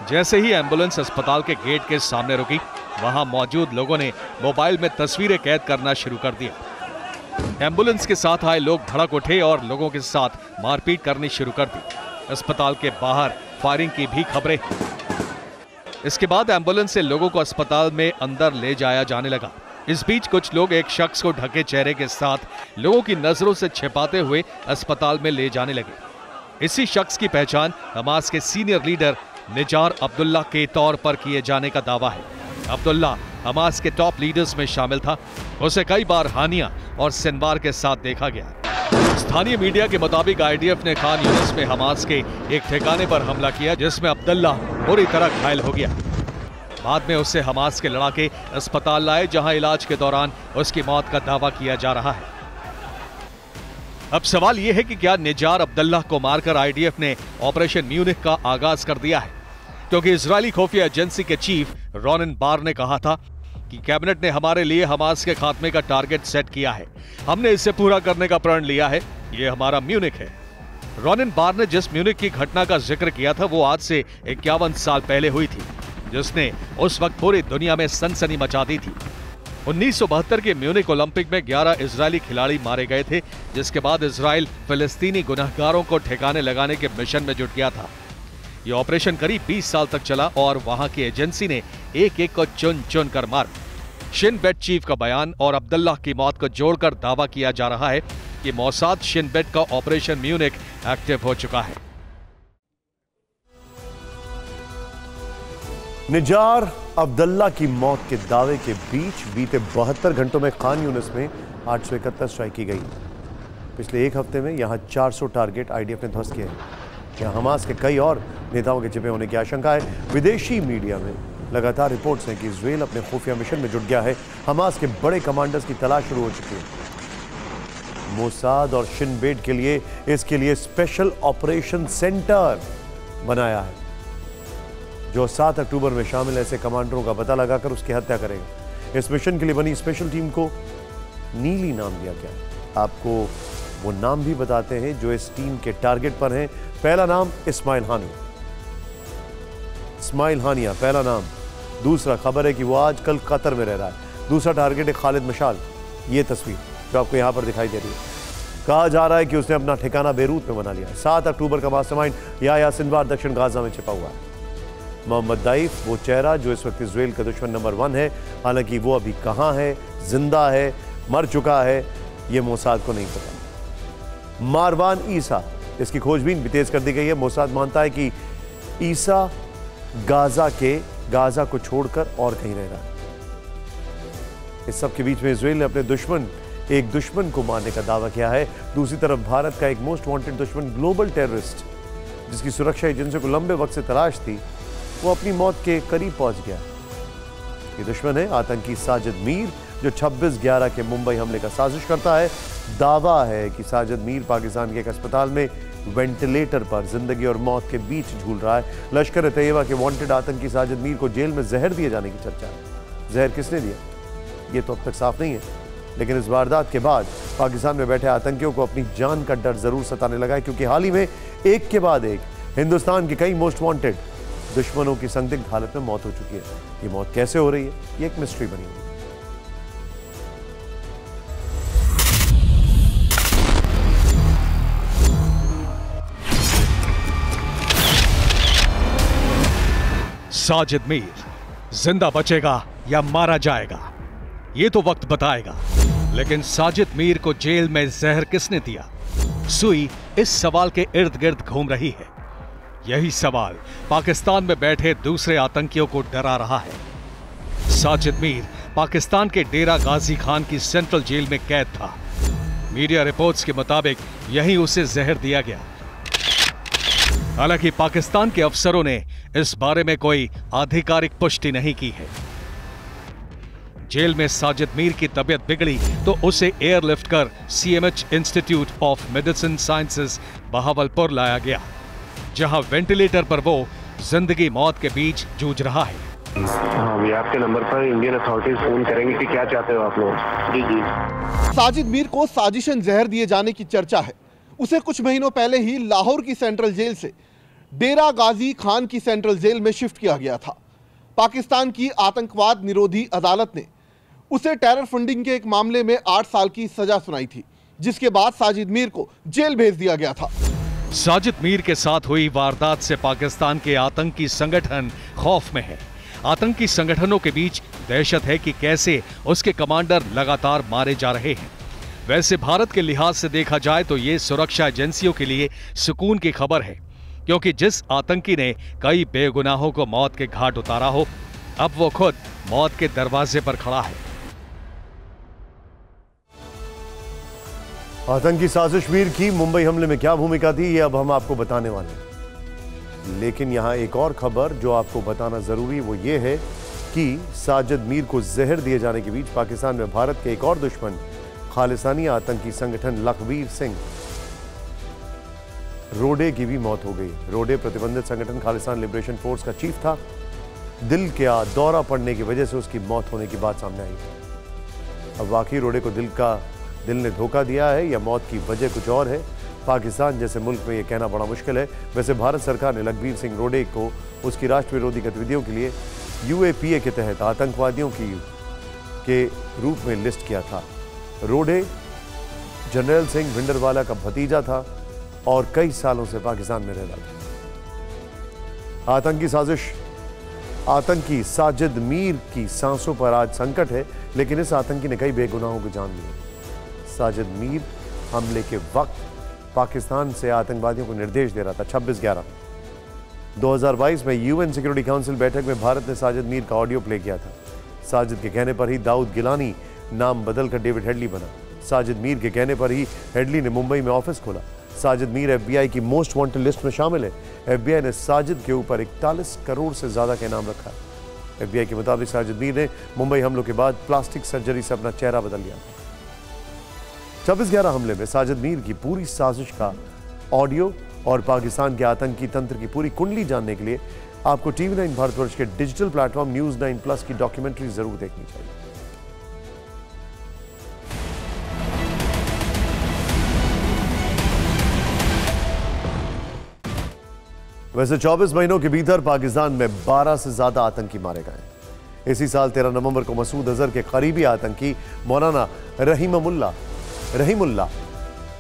जैसे ही एम्बुलेंस अस्पताल के गेट के सामने रुकी, वहां मौजूद लोगों ने मोबाइल में तस्वीरें कैद करना शुरू कर दिया। एम्बुलेंस के साथ आए लोग धड़क उठे और लोगों के साथ मारपीट करनी शुरू कर दी। अस्पताल के बाहर फायरिंग की भी खबरें। इसके बाद एम्बुलेंस से लोगों को अस्पताल में अंदर ले जाया जाने लगा। इस बीच कुछ लोग एक शख्स को ढके चेहरे के साथ लोगों की नजरों से छिपाते हुए अस्पताल में ले जाने लगे। इसी शख्स की पहचान हमास के सीनियर लीडर निजार अब्दुल्ला के तौर पर किए जाने का दावा है। अब्दुल्ला हमास के टॉप लीडर्स में शामिल था। उसे कई बार हानिया और सिनवार के साथ देखा गया। स्थानीय मीडिया के मुताबिक आईडीएफ ने खान यूनिस में हमास के एक ठिकाने पर हमला किया, जिसमें अब्दुल्ला बुरी तरह घायल हो गया। बाद में उसे हमास के लड़ाके अस्पताल लाए, जहां इलाज के दौरान उसकी मौत का दावा किया जा रहा है। अब सवाल यह है कि क्या निजार अब्दुल्ला को मारकर आईडीएफ ने ऑपरेशन म्यूनिख का आगाज कर दिया है, क्योंकि इजरायली खुफिया एजेंसी के चीफ रोनेन बार ने कहा था कि कैबिनेट ने हमारे लिए हमास के खात्मे का टारगेट सेट किया है, हमने इसे पूरा करने का प्रण लिया है, यह हमारा म्यूनिख है। रोनेन बार ने जिस म्यूनिख की घटना का जिक्र किया था वो आज से 51 साल पहले हुई थी, जिसने उस वक्त पूरी दुनिया में सनसनी मचा दी थी। 1972 के म्यूनिख ओलंपिक में 11 इजरायली खिलाड़ी मारे गए थे, जिसके बाद इजराइल फिलिस्तीनी गुनहगारों को ठिकाने लगाने के मिशन में जुट गया था। यह ऑपरेशन करीब 20 साल तक चला और वहां की एजेंसी ने एक एक को चुन चुन कर मारा। शिन बेट चीफ का बयान और अब्दुल्ला की मौत को जोड़कर दावा किया जा रहा है कि मोसाद शिन बेट का ऑपरेशन म्यूनिख एक्टिव हो चुका है।
निजार अब्दुल्ला की मौत के दावे के बीच बीते 72 घंटों में खान यूनिस में 871 स्ट्राइक की गई। पिछले एक हफ्ते में यहां 400 टारगेट आईडीएफ ने ध्वस्त किए हैं। यहां हमास के कई और नेताओं के छिपे होने की आशंका है। विदेशी मीडिया में लगातार रिपोर्ट्स हैं कि इजराइल अपने खुफिया मिशन में जुट गया है। हमास के बड़े कमांडर्स की तलाश शुरू हो चुकी है। मोसाद और शिन बेट के लिए इसके लिए स्पेशल ऑपरेशन सेंटर बनाया है, जो 7 अक्टूबर में शामिल ऐसे कमांडरों का पता लगाकर उसकी हत्या करेगा। इस मिशन के लिए बनी स्पेशल टीम को नीली नाम दिया गया है। आपको वो नाम भी बताते हैं जो इस टीम के टारगेट पर हैं। पहला नाम इस्माइल हानिया पहला नाम। दूसरा, खबर है कि वो आजकल कतर में रह रहा है। दूसरा टारगेट है खालिद मशाल। ये तस्वीर जो आपको यहां पर दिखाई दे रही है, कहा जा रहा है कि उसने अपना ठिकाना बेरूत में बना लिया। 7 अक्टूबर का मास्टरमाइंड याह्या सिनवार दक्षिण गाजा में छिपा हुआ है। मोहम्मद दाइफ वो चेहरा जो इस वक्त इजराइल का दुश्मन नंबर 1 है। हालांकि वो अभी कहां है, जिंदा है, मर चुका है, ये मोसाद को नहीं पता। मारवान ईसा, इसकी खोजबीन भी तेज कर दी गई है। मोसाद मानता है कि ईसा गाजा को छोड़कर और कहीं रह रहा है। इस सब के बीच में इजराइल ने अपने एक दुश्मन को मारने का दावा किया है। दूसरी तरफ भारत का एक मोस्ट वांटेड दुश्मन, ग्लोबल टेररिस्ट, जिसकी सुरक्षा एजेंसियों को लंबे वक्त से तलाश थी, वो अपनी मौत के करीब पहुंच गया। ये दुश्मन है आतंकी साजिद मीर, जो 26/11 के मुंबई हमले का साजिश करता है। दावा है कि साजिद मीर पाकिस्तान के एक अस्पताल में वेंटिलेटर पर जिंदगी और मौत के बीच झूल रहा है। लश्कर तैयबा के वांटेड आतंकी साजिद मीर को जेल में जहर दिए जाने की चर्चा है। जहर किसने दिया, ये तो अब तक साफ नहीं है, लेकिन इस वारदात के बाद पाकिस्तान में बैठे आतंकियों को अपनी जान का डर जरूर सताने लगा है, क्योंकि हाल ही में एक के बाद एक हिंदुस्तान के कई मोस्ट वांटेड दुश्मनों की संदिग्ध हालत में मौत हो चुकी है। ये मौत कैसे हो रही है, ये एक मिस्ट्री बनी हुई है।
साजिद मीर जिंदा बचेगा या मारा जाएगा, ये तो वक्त बताएगा। लेकिन साजिद मीर को जेल में जहर किसने दिया? सुई इस सवाल के इर्द गिर्द घूम रही है। यही सवाल पाकिस्तान में बैठे दूसरे आतंकियों को डरा रहा है। साजिद मीर पाकिस्तान के डेरा गाजी खान की सेंट्रल जेल में कैद था। मीडिया रिपोर्ट्स के मुताबिक यहीं उसे जहर दिया गया। हालांकि पाकिस्तान के अफसरों ने इस बारे में कोई आधिकारिक पुष्टि नहीं की है। जेल में साजिद मीर की तबीयत बिगड़ी तो उसे एयरलिफ्ट कर CMH institute of medicine sciences Bahawalpur लाया गया, जहां वेंटिलेटर पर वो जिंदगी मौत के बीच जूझ रहा है।
हाँ, अभी आपके नंबर पर इंडियन अथॉरिटीज फोन करेंगे कि क्या चाहते हो आप लोग। जी।
साजिद मीर को साजिशन जहर दिए जाने की चर्चा है। उसे कुछ महीनों पहले ही लाहौर की सेंट्रल जेल से डेरा गाजी खान की सेंट्रल जेल में शिफ्ट किया गया था। पाकिस्तान की आतंकवाद निरोधी अदालत ने उसे टेरर फंडिंग के एक मामले में 8 साल की सजा सुनाई थी, जिसके बाद साजिद मीर को जेल भेज दिया गया था।
साजिद मीर के साथ हुई वारदात से पाकिस्तान के आतंकी संगठन खौफ में है। आतंकी संगठनों के बीच दहशत है कि कैसे उसके कमांडर लगातार मारे जा रहे हैं। वैसे भारत के लिहाज से देखा जाए तो ये सुरक्षा एजेंसियों के लिए सुकून की खबर है क्योंकि जिस आतंकी ने कई बेगुनाहों को मौत के घाट उतारा हो, अब वो खुद मौत के दरवाजे पर खड़ा है।
आतंकी साजिश मीर की मुंबई हमले में क्या भूमिका थी, ये अब हम आपको बताने वाले हैं। लेकिन यहां एक और खबर जो आपको बताना जरूरी वो ये है कि साजिद मीर को जहर दिए जाने के बीच पाकिस्तान में भारत के एक और दुश्मन खालिस्तानी आतंकी संगठन लखबीर सिंह रोडे की भी मौत हो गई। रोडे प्रतिबंधित संगठन खालिस्तान लिबरेशन फोर्स का चीफ था। दिल का दौरा पड़ने की वजह से उसकी मौत होने की बात सामने आई। अब वाकई रोडे को दिल ने धोखा दिया है या मौत की वजह कुछ और है, पाकिस्तान जैसे मुल्क में यह कहना बड़ा मुश्किल है। वैसे भारत सरकार ने लखबीर सिंह रोडे को उसकी राष्ट्र विरोधी गतिविधियों के लिए UAPA के तहत आतंकवादियों के रूप में लिस्ट किया था। रोडे जनरल सिंह भिंडरवाला का भतीजा था और कई सालों से पाकिस्तान में रह रहा था। आतंकी साजिद मीर की सांसों पर आज संकट है, लेकिन इस आतंकी ने कई बेगुनाहों को जान लिया। साजिद मीर हमले के वक्त पाकिस्तान से आतंकवादियों को निर्देश दे रहा था। 26/11/2022 में UN सिक्योरिटी काउंसिल बैठक में भारत ने साजिद मीर का ऑडियो प्ले किया था। साजिद के कहने पर ही दाऊद गिलानी नाम बदलकर डेविड हेडली बना। साजिद मीर के कहने पर ही हेडली ने मुंबई में ऑफिस खोला। साजिद मीर FBI की मोस्ट वांटेड लिस्ट में शामिल है। FBI ने साजिद के ऊपर 41 करोड़ से ज्यादा का इनाम रखा है। FBI के मुताबिक साजिद मीर ने मुंबई हमलों के बाद प्लास्टिक सर्जरी से अपना चेहरा बदल लिया था। 26/11 हमले में साजिद मीर की पूरी साजिश का ऑडियो और पाकिस्तान के आतंकी तंत्र की पूरी कुंडली जानने के लिए आपको TV9 भारतवर्ष के डिजिटल प्लेटफॉर्म न्यूज 9+ की डॉक्यूमेंट्री जरूर देखनी चाहिए। वैसे 24 महीनों के भीतर पाकिस्तान में 12 से ज्यादा आतंकी मारे गए। इसी साल 13 नवंबर को मसूद अजहर के करीबी आतंकी मौलाना रहीमुल्लाह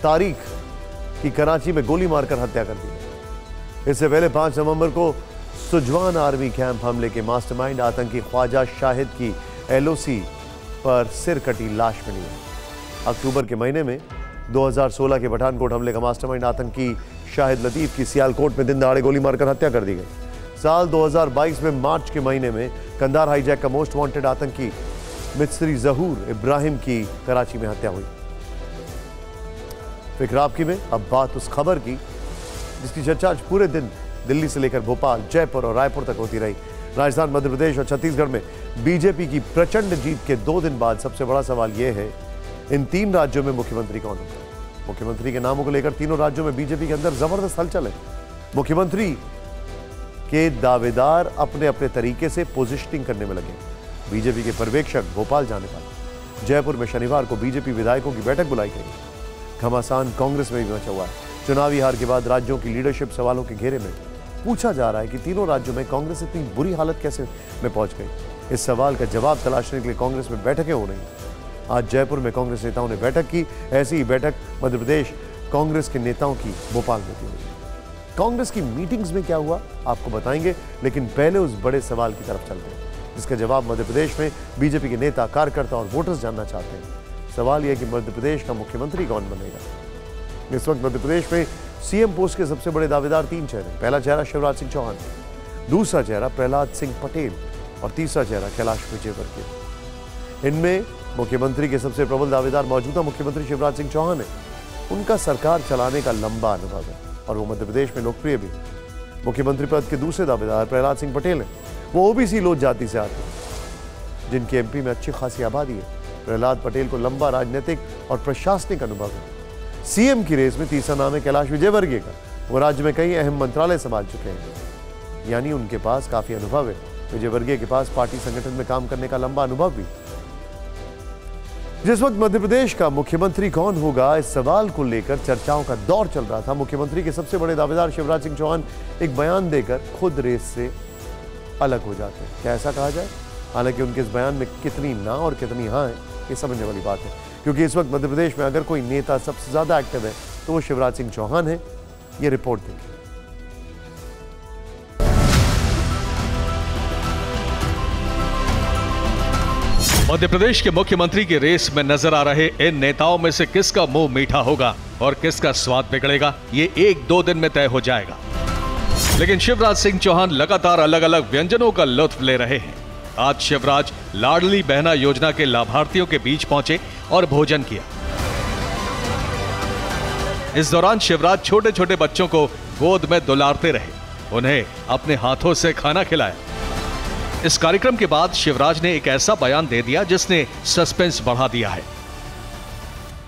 तारिक की कराची में गोली मारकर हत्या कर दी। इससे पहले 5 नवंबर को सुजवान आर्मी कैंप हमले के मास्टरमाइंड आतंकी ख्वाजा शाहिद की LOC पर सिर कटी लाश मिली है। अक्टूबर के महीने में 2016 के पठानकोट हमले का मास्टरमाइंड आतंकी शाहिद लतीफ की सियालकोट में दिन दहाड़े गोली मारकर हत्या कर दी गई। साल 2022 में मार्च के महीने में कंधार हाईजैक का मोस्ट वांटेड आतंकी मिस्री जहूर इब्राहिम की कराची में हत्या हुई। फिक्र आपकी में अब बात उस खबर की जिसकी चर्चा आज पूरे दिन दिल्ली से लेकर भोपाल, जयपुर और रायपुर तक होती रही। राजस्थान, मध्य प्रदेश और छत्तीसगढ़ में बीजेपी की प्रचंड जीत के 2 दिन बाद सबसे बड़ा सवाल यह है, इन 3 राज्यों में मुख्यमंत्री कौन होगा। मुख्यमंत्री के नामों को लेकर तीनों राज्यों में बीजेपी के अंदर जबरदस्त हलचल है। मुख्यमंत्री के दावेदार अपने अपने तरीके से पोजिशनिंग करने में लगे। बीजेपी के पर्यवेक्षक भोपाल जाने पाए। जयपुर में शनिवार को बीजेपी विधायकों की बैठक बुलाई गई। घमासान कांग्रेस में भी मचा हुआ है। चुनावी हार के बाद राज्यों की लीडरशिप सवालों के घेरे में। पूछा जा रहा है कि तीनों राज्यों में कांग्रेस इतनी बुरी हालत कैसे में पहुंच गई। इस सवाल का जवाब तलाशने के लिए कांग्रेस में बैठकें हो रही हैं। आज जयपुर में कांग्रेस नेताओं ने बैठक की। ऐसी ही बैठक मध्य प्रदेश कांग्रेस के नेताओं की भोपाल में की हुई। कांग्रेस की मीटिंग्स में क्या हुआ आपको बताएंगे, लेकिन पहले उस बड़े सवाल की तरफ चलते हैं जिसका जवाब मध्य प्रदेश में बीजेपी के नेता, कार्यकर्ता और वोटर्स जानना चाहते हैं। सवाल यह कि मध्य प्रदेश का मुख्यमंत्री कौन बनेगा। इस वक्त मध्य प्रदेश में CM पोस्ट के सबसे बड़े दावेदार 3 चेहरे। पहला चेहरा शिवराज सिंह चौहान, दूसरा चेहरा प्रहलाद सिंह पटेल और तीसरा चेहरा कैलाश विजयवर्गीय। इनमें मुख्यमंत्री के सबसे प्रबल दावेदार मौजूदा मुख्यमंत्री शिवराज सिंह चौहान है। उनका सरकार चलाने का लंबा अनुभव है और वो मध्य प्रदेश में लोकप्रिय भी। मुख्यमंत्री पद के दूसरे दावेदार प्रहलाद सिंह पटेल हैं। वो OBC लोध जाति से आते हैं जिनके MP में अच्छी खासी आबादी है। प्रहलाद पटेल को लंबा राजनीतिक और प्रशासनिक अनुभव है। CM की रेस में तीसरा नाम है कैलाश विजयवर्गीय का। वो राज्य में कई अहम मंत्रालय संभाल चुके हैं, यानी उनके पास काफी अनुभव है। विजयवर्गीय के पास पार्टी संगठन में काम करने का लंबा अनुभव भी। जिस वक्त मध्य प्रदेश का मुख्यमंत्री कौन होगा, इस सवाल को लेकर चर्चाओं का दौर चल रहा था। मुख्यमंत्री के सबसे बड़े दावेदार शिवराज सिंह चौहान एक बयान देकर खुद रेस से अलग हो जाते हैं। क्या ऐसा कहा जाए? हालांकि उनके इस बयान में कितनी ना और कितनी हाँ है, ये समझने वाली बात है, क्योंकि इस वक्त मध्य प्रदेश में अगर कोई नेता सबसे ज्यादा एक्टिव है तो वो शिवराज सिंह चौहान है। ये रिपोर्ट देखिए।
मध्य प्रदेश के मुख्यमंत्री की रेस में नजर आ रहे इन नेताओं में से किसका मुंह मीठा होगा और किसका स्वाद बिगड़ेगा, ये 1-2 दिन में तय हो जाएगा। लेकिन शिवराज सिंह चौहान लगातार अलग अलग व्यंजनों का लुत्फ ले रहे हैं। आज शिवराज लाडली बहना योजना के लाभार्थियों के बीच पहुंचे और भोजन किया। इस दौरान शिवराज छोटे छोटे बच्चों को गोद में दुलारते रहे, उन्हें अपने हाथों से खाना खिलाया। इस कार्यक्रम के बाद शिवराज ने एक ऐसा बयान दे दिया जिसने सस्पेंस बढ़ा दिया है।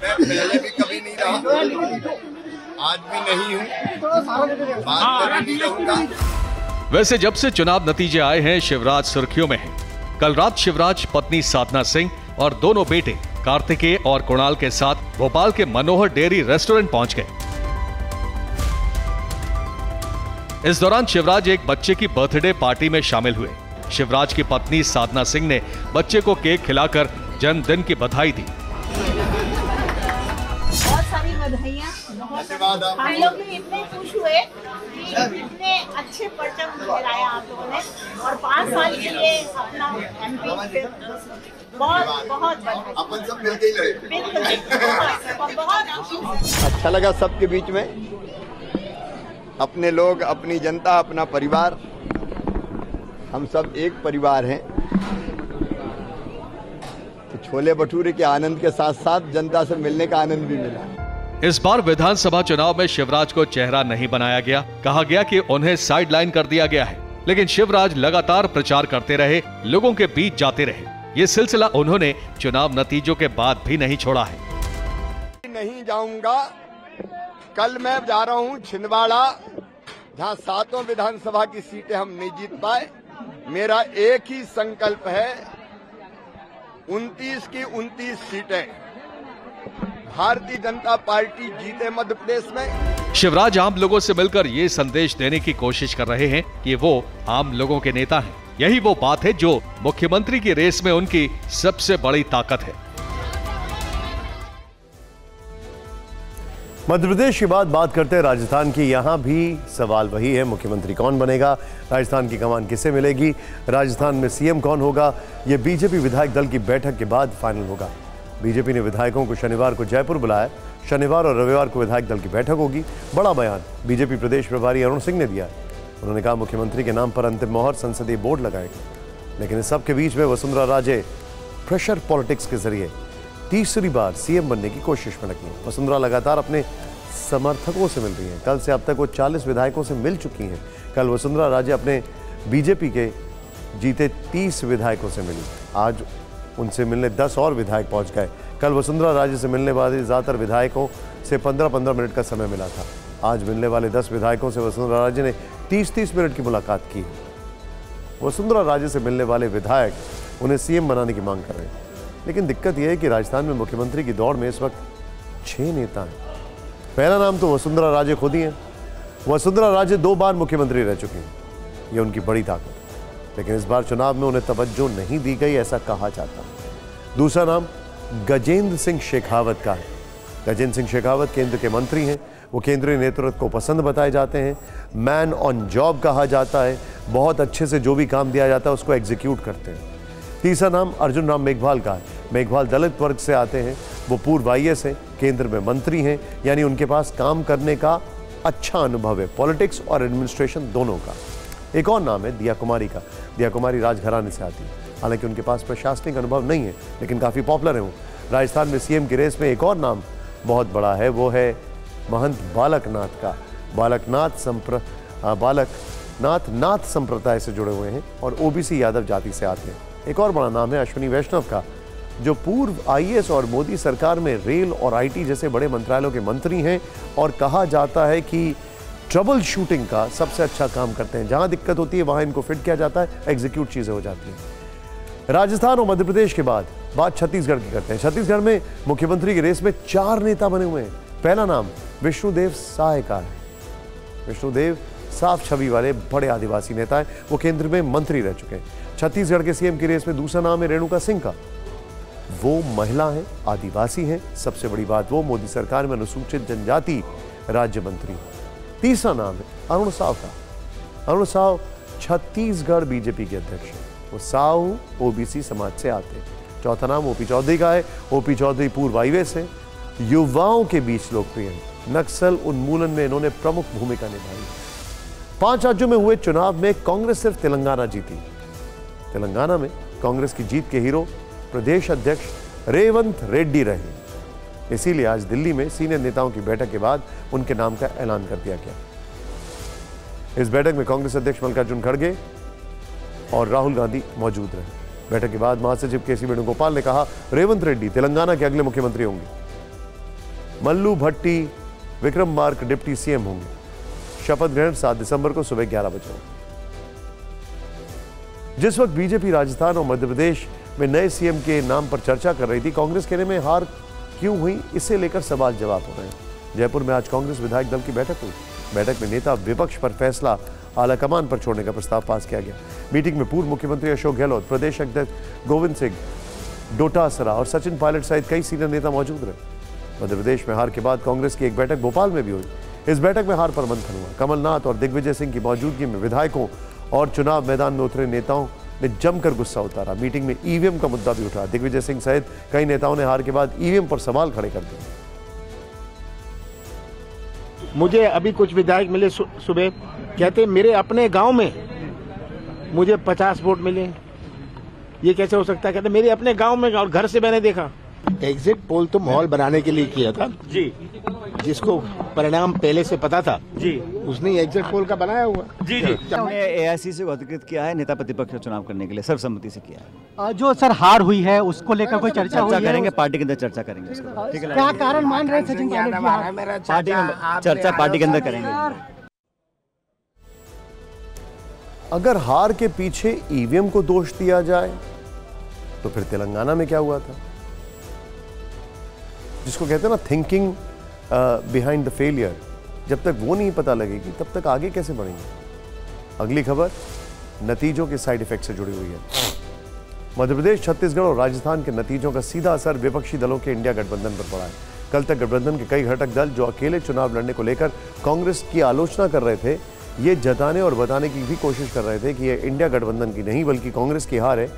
मैं पहले भी कभी नहीं रहा, आज भी नहीं हूं, बाद में भी नहीं रहूंगा।
वैसे जब से चुनाव नतीजे आए हैं, शिवराज सुर्खियों में है। कल रात शिवराज पत्नी साधना सिंह और दोनों बेटे कार्तिकेय और कुणाल के साथ भोपाल के मनोहर डेयरी रेस्टोरेंट पहुंच गए। इस दौरान शिवराज एक बच्चे की बर्थडे पार्टी में शामिल हुए। शिवराज की पत्नी साधना सिंह ने बच्चे को केक खिलाकर जन्मदिन की बधाई दी।
बहुत सारी बधाइयाँ। हम लोग भी इतने खुश हुए कि इतने अच्छे परचम लहराया आप लोगों ने, और 5 साल के लिए अपना एमपी बहुत बहुत बधाई।
अपन सब मिलके ही रहे।
बिल्कुल बहुत
अच्छा लगा सबके बीच में, अपने लोग, अपनी जनता, अपना परिवार, हम सब एक परिवार हैं। तो छोले भटूरे के आनंद के साथ साथ जनता से मिलने का आनंद भी मिला।
इस बार विधानसभा चुनाव में शिवराज को चेहरा नहीं बनाया गया। कहा गया कि उन्हें साइड लाइन कर दिया गया है, लेकिन शिवराज लगातार प्रचार करते रहे, लोगों के बीच जाते रहे। ये सिलसिला उन्होंने चुनाव नतीजों के बाद भी नहीं छोड़ा है।
नहीं जाऊंगा, कल मैं जा रहा हूं छिंदवाड़ा, जहां 7 विधानसभा की सीटें हम नहीं जीत पाए। मेरा एक ही संकल्प है, 29 की 29 सीटें भारतीय जनता पार्टी जीते मध्य प्रदेश में।
शिवराज आम लोगों से मिलकर ये संदेश देने की कोशिश कर रहे हैं कि वो आम लोगों के नेता हैं। यही वो बात है जो मुख्यमंत्री की रेस में उनकी सबसे बड़ी ताकत है।
मध्य प्रदेश के बाद बात करते हैं राजस्थान की। यहां भी सवाल वही है, मुख्यमंत्री कौन बनेगा, राजस्थान की कमान किसे मिलेगी, राजस्थान में सीएम कौन होगा, यह बीजेपी विधायक दल की बैठक के बाद फाइनल होगा। बीजेपी ने विधायकों को शनिवार को जयपुर बुलाया। शनिवार और रविवार को विधायक दल की बैठक होगी। बड़ा बयान बीजेपी प्रदेश प्रभारी अरुण सिंह ने दिया। उन्होंने कहा मुख्यमंत्री के नाम पर अंतिम मोहर संसदीय बोर्ड लगाएगा। लेकिन इस सब के बीच में वसुंधरा राजे प्रेशर पॉलिटिक्स के जरिए तीसरी बार सीएम बनने की कोशिश में लगी। वसुंधरा लगातार अपने समर्थकों से मिल रही हैं। कल से अब तक वो 40 विधायकों से मिल चुकी हैं। कल वसुंधरा राजे अपने बीजेपी के जीते 30 विधायकों से मिली। आज उनसे मिलने 10 और विधायक पहुंच गए। कल वसुंधरा राजे से मिलने वाले ज़्यादातर विधायकों से 15-15 मिनट का समय मिला था। आज मिलने वाले 10 विधायकों से वसुंधरा राजे ने 30-30 मिनट की मुलाकात की। वसुंधरा राजे से मिलने वाले विधायक उन्हें सीएम बनाने की मांग कर रहे हैं। लेकिन दिक्कत यह है कि राजस्थान में मुख्यमंत्री की दौड़ में इस वक्त 6 नेता हैं। पहला नाम तो वसुंधरा राजे खुद ही हैं। वसुंधरा राजे 2 बार मुख्यमंत्री रह चुकी हैं। यह उनकी बड़ी ताकत है। लेकिन इस बार चुनाव में उन्हें तवज्जो नहीं दी गई, ऐसा कहा जाता है। दूसरा नाम गजेंद्र सिंह शेखावत का है। गजेंद्र सिंह शेखावत केंद्र के मंत्री हैं। वो केंद्रीय नेतृत्व को पसंद बताए जाते हैं। मैन ऑन जॉब कहा जाता है। बहुत अच्छे से जो भी काम दिया जाता है उसको एग्जीक्यूट करते हैं। तीसरा नाम अर्जुन राम मेघवाल का है। मेघवाल दलित वर्ग से आते हैं। वो पूर्व IAS हैं, केंद्र में मंत्री हैं, यानी उनके पास काम करने का अच्छा अनुभव है, पॉलिटिक्स और एडमिनिस्ट्रेशन दोनों का। एक और नाम है दिया कुमारी का। दिया कुमारी राजघराने से आती है। हालांकि उनके पास प्रशासनिक अनुभव नहीं है, लेकिन काफ़ी पॉपुलर है वो। राजस्थान में सीएम की रेस में एक और नाम बहुत बड़ा है, वो है महंत बालकनाथ का। नाथ संप्रदाय से जुड़े हुए हैं और OBC यादव जाति से आते हैं। एक और बड़ा नाम है अश्विनी वैष्णव का, जो पूर्व IAS और मोदी सरकार में रेल और IT जैसे बड़े मंत्रालयों के मंत्री हैं और कहा जाता है कि ट्रबल शूटिंग का सबसे अच्छा काम करते हैं। जहां दिक्कत होती है वहां इनको फिट किया जाता है, एग्जीक्यूट चीजें हो जाती हैं। राजस्थान और मध्य प्रदेश के बाद बात छत्तीसगढ़ की करते हैं। छत्तीसगढ़ में मुख्यमंत्री की रेस में 4 नेता बने हुए हैं। पहला नाम विष्णुदेव साय का है। विष्णुदेव साफ छवि वाले बड़े आदिवासी नेता हैं। वो केंद्र में मंत्री रह चुके हैं। छत्तीसगढ़ के सीएम की रेस में दूसरा नाम है रेणुका सिंह का। वो महिला हैं, आदिवासी हैं। सबसे बड़ी बात, वो मोदी सरकार में अनुसूचित जनजाति राज्य मंत्री। तीसरा नाम है अरुण साव का। अरुण साव छत्तीसगढ़ बीजेपी के अध्यक्ष हैं। वो साव OBC समाज से आते हैं। चौथा नाम OP चौधरी का है। OP चौधरी पूर्व IAS है, युवाओं के बीच लोकप्रिय हैं। नक्सल उन्मूलन में इन्होंने प्रमुख भूमिका निभाई। 5 राज्यों में हुए चुनाव में कांग्रेस सिर्फ तेलंगाना जीती। तेलंगाना में कांग्रेस की जीत के हीरो प्रदेश अध्यक्ष रेवंत रेड्डी रहे। इसीलिए आज दिल्ली में सीनियर नेताओं की बैठक के बाद उनके नाम का ऐलान कर दिया गया। इस बैठक में कांग्रेस अध्यक्ष मल्लिकार्जुन खड़गे और राहुल गांधी मौजूद रहे। बैठक के बाद महासचिव केसी वेणुगोपाल ने कहा, रेवंत रेड्डी तेलंगाना के अगले मुख्यमंत्री होंगे। मल्लू भट्टी विक्रमार्क डिप्टी सीएम होंगे। शपथ ग्रहण 7 दिसंबर को सुबह 11 बजे होगा। जिस वक्त बीजेपी राजस्थान और मध्य प्रदेश में नए सीएम के नाम पर चर्चा कर रही थी, कांग्रेस कहने में हार क्यों हुई, इसे लेकर सवाल जवाब हो रहे हैं। जयपुर में आज कांग्रेस विधायक दल की बैठक हुई। बैठक में नेता विपक्ष पर फैसला आलाकमान पर छोड़ने का प्रस्ताव पास किया गया। मीटिंग में पूर्व मुख्यमंत्री अशोक गहलोत, प्रदेश अध्यक्ष गोविंद सिंह डोटासरा और सचिन पायलट सहित कई सीनियर नेता मौजूद रहे। मध्य प्रदेश में हार के बाद कांग्रेस की एक बैठक भोपाल में भी हुई। इस बैठक में हार पर मंथन हुआ। कमलनाथ और दिग्विजय सिंह की मौजूदगी में विधायकों और चुनाव मैदान में उतरे नेताओं ने जमकर गुस्सा उतारा। मीटिंग में ईवीएम का मुद्दा भी उठा। दिग्विजय सिंह सहित कई नेताओं ने हार के बाद ईवीएम पर सवाल खड़े कर दिए।
मुझे अभी कुछ विधायक मिले सुबह, कहते मेरे अपने गांव में मुझे 50 वोट मिले। ये कैसे हो सकता है? कहते मेरे अपने गांव में और घर से मैंने देखा। एग्जिट पोल तो माहौल बनाने के लिए किया था जी, जिसको परिणाम पहले से पता था जी, उसने एग्जिट पोल का बनाया हुआ जी।
हमने एआईसी से अधिकृत किया है नेता प्रतिपक्ष का चुनाव करने के लिए, सर्वसम्मति से किया है।
जो सर हार हुई है उसको लेकर कोई चर्चा हुई है?
करेंगे, पार्टी के अंदर चर्चा करेंगे उसको। ठीक है,
क्या कारण मान रहे सचिन
पार्टी में चर्चा पार्टी के अंदर करेंगे।
अगर हार के पीछे ईवीएम को दोष दिया जाए तो फिर तेलंगाना में क्या हुआ था, जिसको कहते हैं ना थिंकिंग बिहाइंड द फेलियर। जब तक वो नहीं पता लगेगी तब तक आगे कैसे बढ़ेंगे। अगली खबर नतीजों के साइड इफेक्ट से जुड़ी हुई है। मध्य प्रदेश, छत्तीसगढ़ और राजस्थान के नतीजों का सीधा असर विपक्षी दलों के इंडिया गठबंधन पर पड़ा है। कल तक गठबंधन के कई घटक दल जो अकेले चुनाव लड़ने को लेकर कांग्रेस की आलोचना कर रहे थे, ये जताने और बताने की भी कोशिश कर रहे थे कि ये इंडिया गठबंधन की नहीं बल्कि कांग्रेस की हार है।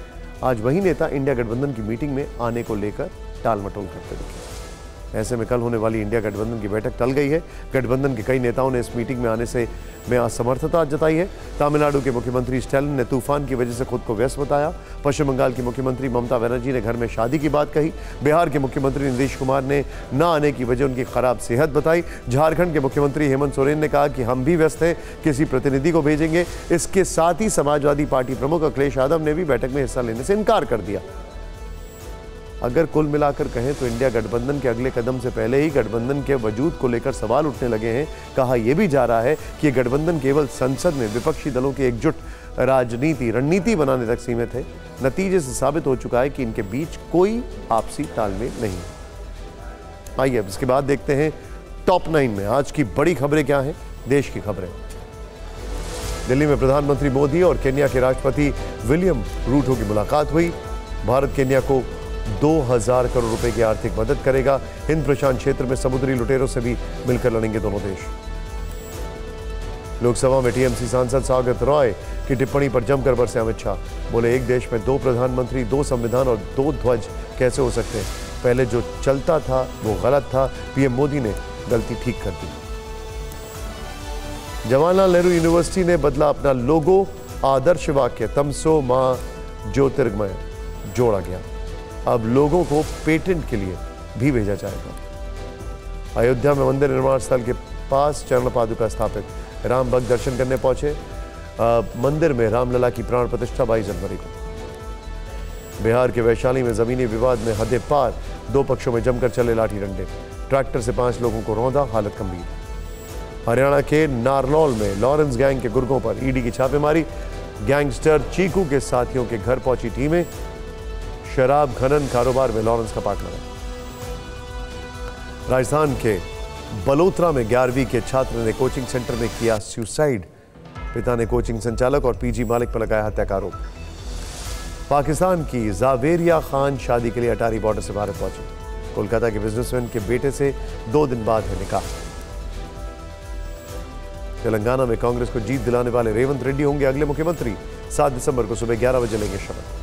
आज वही नेता इंडिया गठबंधन की मीटिंग में आने को लेकर टाल मटोल करते दिखे। ऐसे में कल होने वाली इंडिया गठबंधन की बैठक टल गई है। गठबंधन के कई नेताओं ने इस मीटिंग में आने से असमर्थता जताई है। तमिलनाडु के मुख्यमंत्री स्टैलिन ने तूफान की वजह से खुद को व्यस्त बताया। पश्चिम बंगाल की मुख्यमंत्री ममता बनर्जी ने घर में शादी की बात कही। बिहार के मुख्यमंत्री नीतीश कुमार ने न आने की वजह उनकी खराब सेहत बताई। झारखंड के मुख्यमंत्री हेमंत सोरेन ने कहा कि हम भी व्यस्त हैं, किसी प्रतिनिधि को भेजेंगे। इसके साथ ही समाजवादी पार्टी प्रमुख अखिलेश यादव ने भी बैठक में हिस्सा लेने से इनकार कर दिया। अगर कुल मिलाकर कहें तो इंडिया गठबंधन के अगले कदम से पहले ही गठबंधन के वजूद को लेकर सवाल उठने लगे हैं। कहा यह भी जा रहा है कि यह गठबंधन केवल संसद में विपक्षी दलों की एकजुट रणनीति बनाने तक सीमित है। नतीजे से साबित हो चुका है कि इनके बीच कोई आपसी तालमेल नहीं। आइए अब इसके बाद देखते हैं टॉप 9 में आज की बड़ी खबरें क्या हैं। देश की खबरें। दिल्ली में प्रधानमंत्री मोदी और केन्या के राष्ट्रपति विलियम रूटो की मुलाकात हुई। भारत केन्या को 2000 करोड़ रुपए की आर्थिक मदद करेगा। हिंद प्रशांत क्षेत्र में समुद्री लुटेरों से भी मिलकर लड़ेंगे दोनों देश। लोकसभा में टीएमसी सांसद सागत रॉय की टिप्पणी पर जमकर बरसे अमित शाह। बोले एक देश में 2 प्रधानमंत्री, 2 संविधान और 2 ध्वज कैसे हो सकते हैं। पहले जो चलता था वो गलत था। पीएम मोदी ने गलती ठीक कर दी। जवाहरलाल नेहरू यूनिवर्सिटी ने बदला अपना लोगो। आदर्श वाक्य तमसो मां ज्योतिर्गमय जोड़ा गया। अब लोगों को पेटेंट के लिए भी भेजा जाएगा। अयोध्या में मंदिर निर्माण स्थल के पास चरण पादुका स्थापित। राम भक्त दर्शन करने पहुंचे। मंदिर में रामलला की प्राण प्रतिष्ठा 22 जनवरी को। बिहार के वैशाली में जमीनी विवाद में हदें पार। 2 पक्षों में जमकर चले लाठी डंडे। ट्रैक्टर से 5 लोगों को रौंदा, हालत गंभीर। हरियाणा के नारनौल में लॉरेंस गैंग के गुर्गों पर ईडी की छापेमारी। गैंगस्टर चीकू के साथियों के घर पहुंची टीमें। शराब खनन कारोबार में लॉरेंस का पार्टनर है। राजस्थान के बलोत्रा में 11वीं के छात्र ने कोचिंग सेंटर में किया सुसाइड। पिता ने कोचिंग संचालक और पीजी मालिक पर लगाया हत्या का आरोप। पाकिस्तान की जावेरिया खान शादी के लिए अटारी बॉर्डर से भारत पहुंची। कोलकाता के बिजनेसमैन के बेटे से 2 दिन बाद है निकाह। तेलंगाना में कांग्रेस को जीत दिलाने वाले रेवंत रेड्डी होंगे अगले मुख्यमंत्री। 7 दिसंबर को सुबह 11 बजे लेंगे शपथ।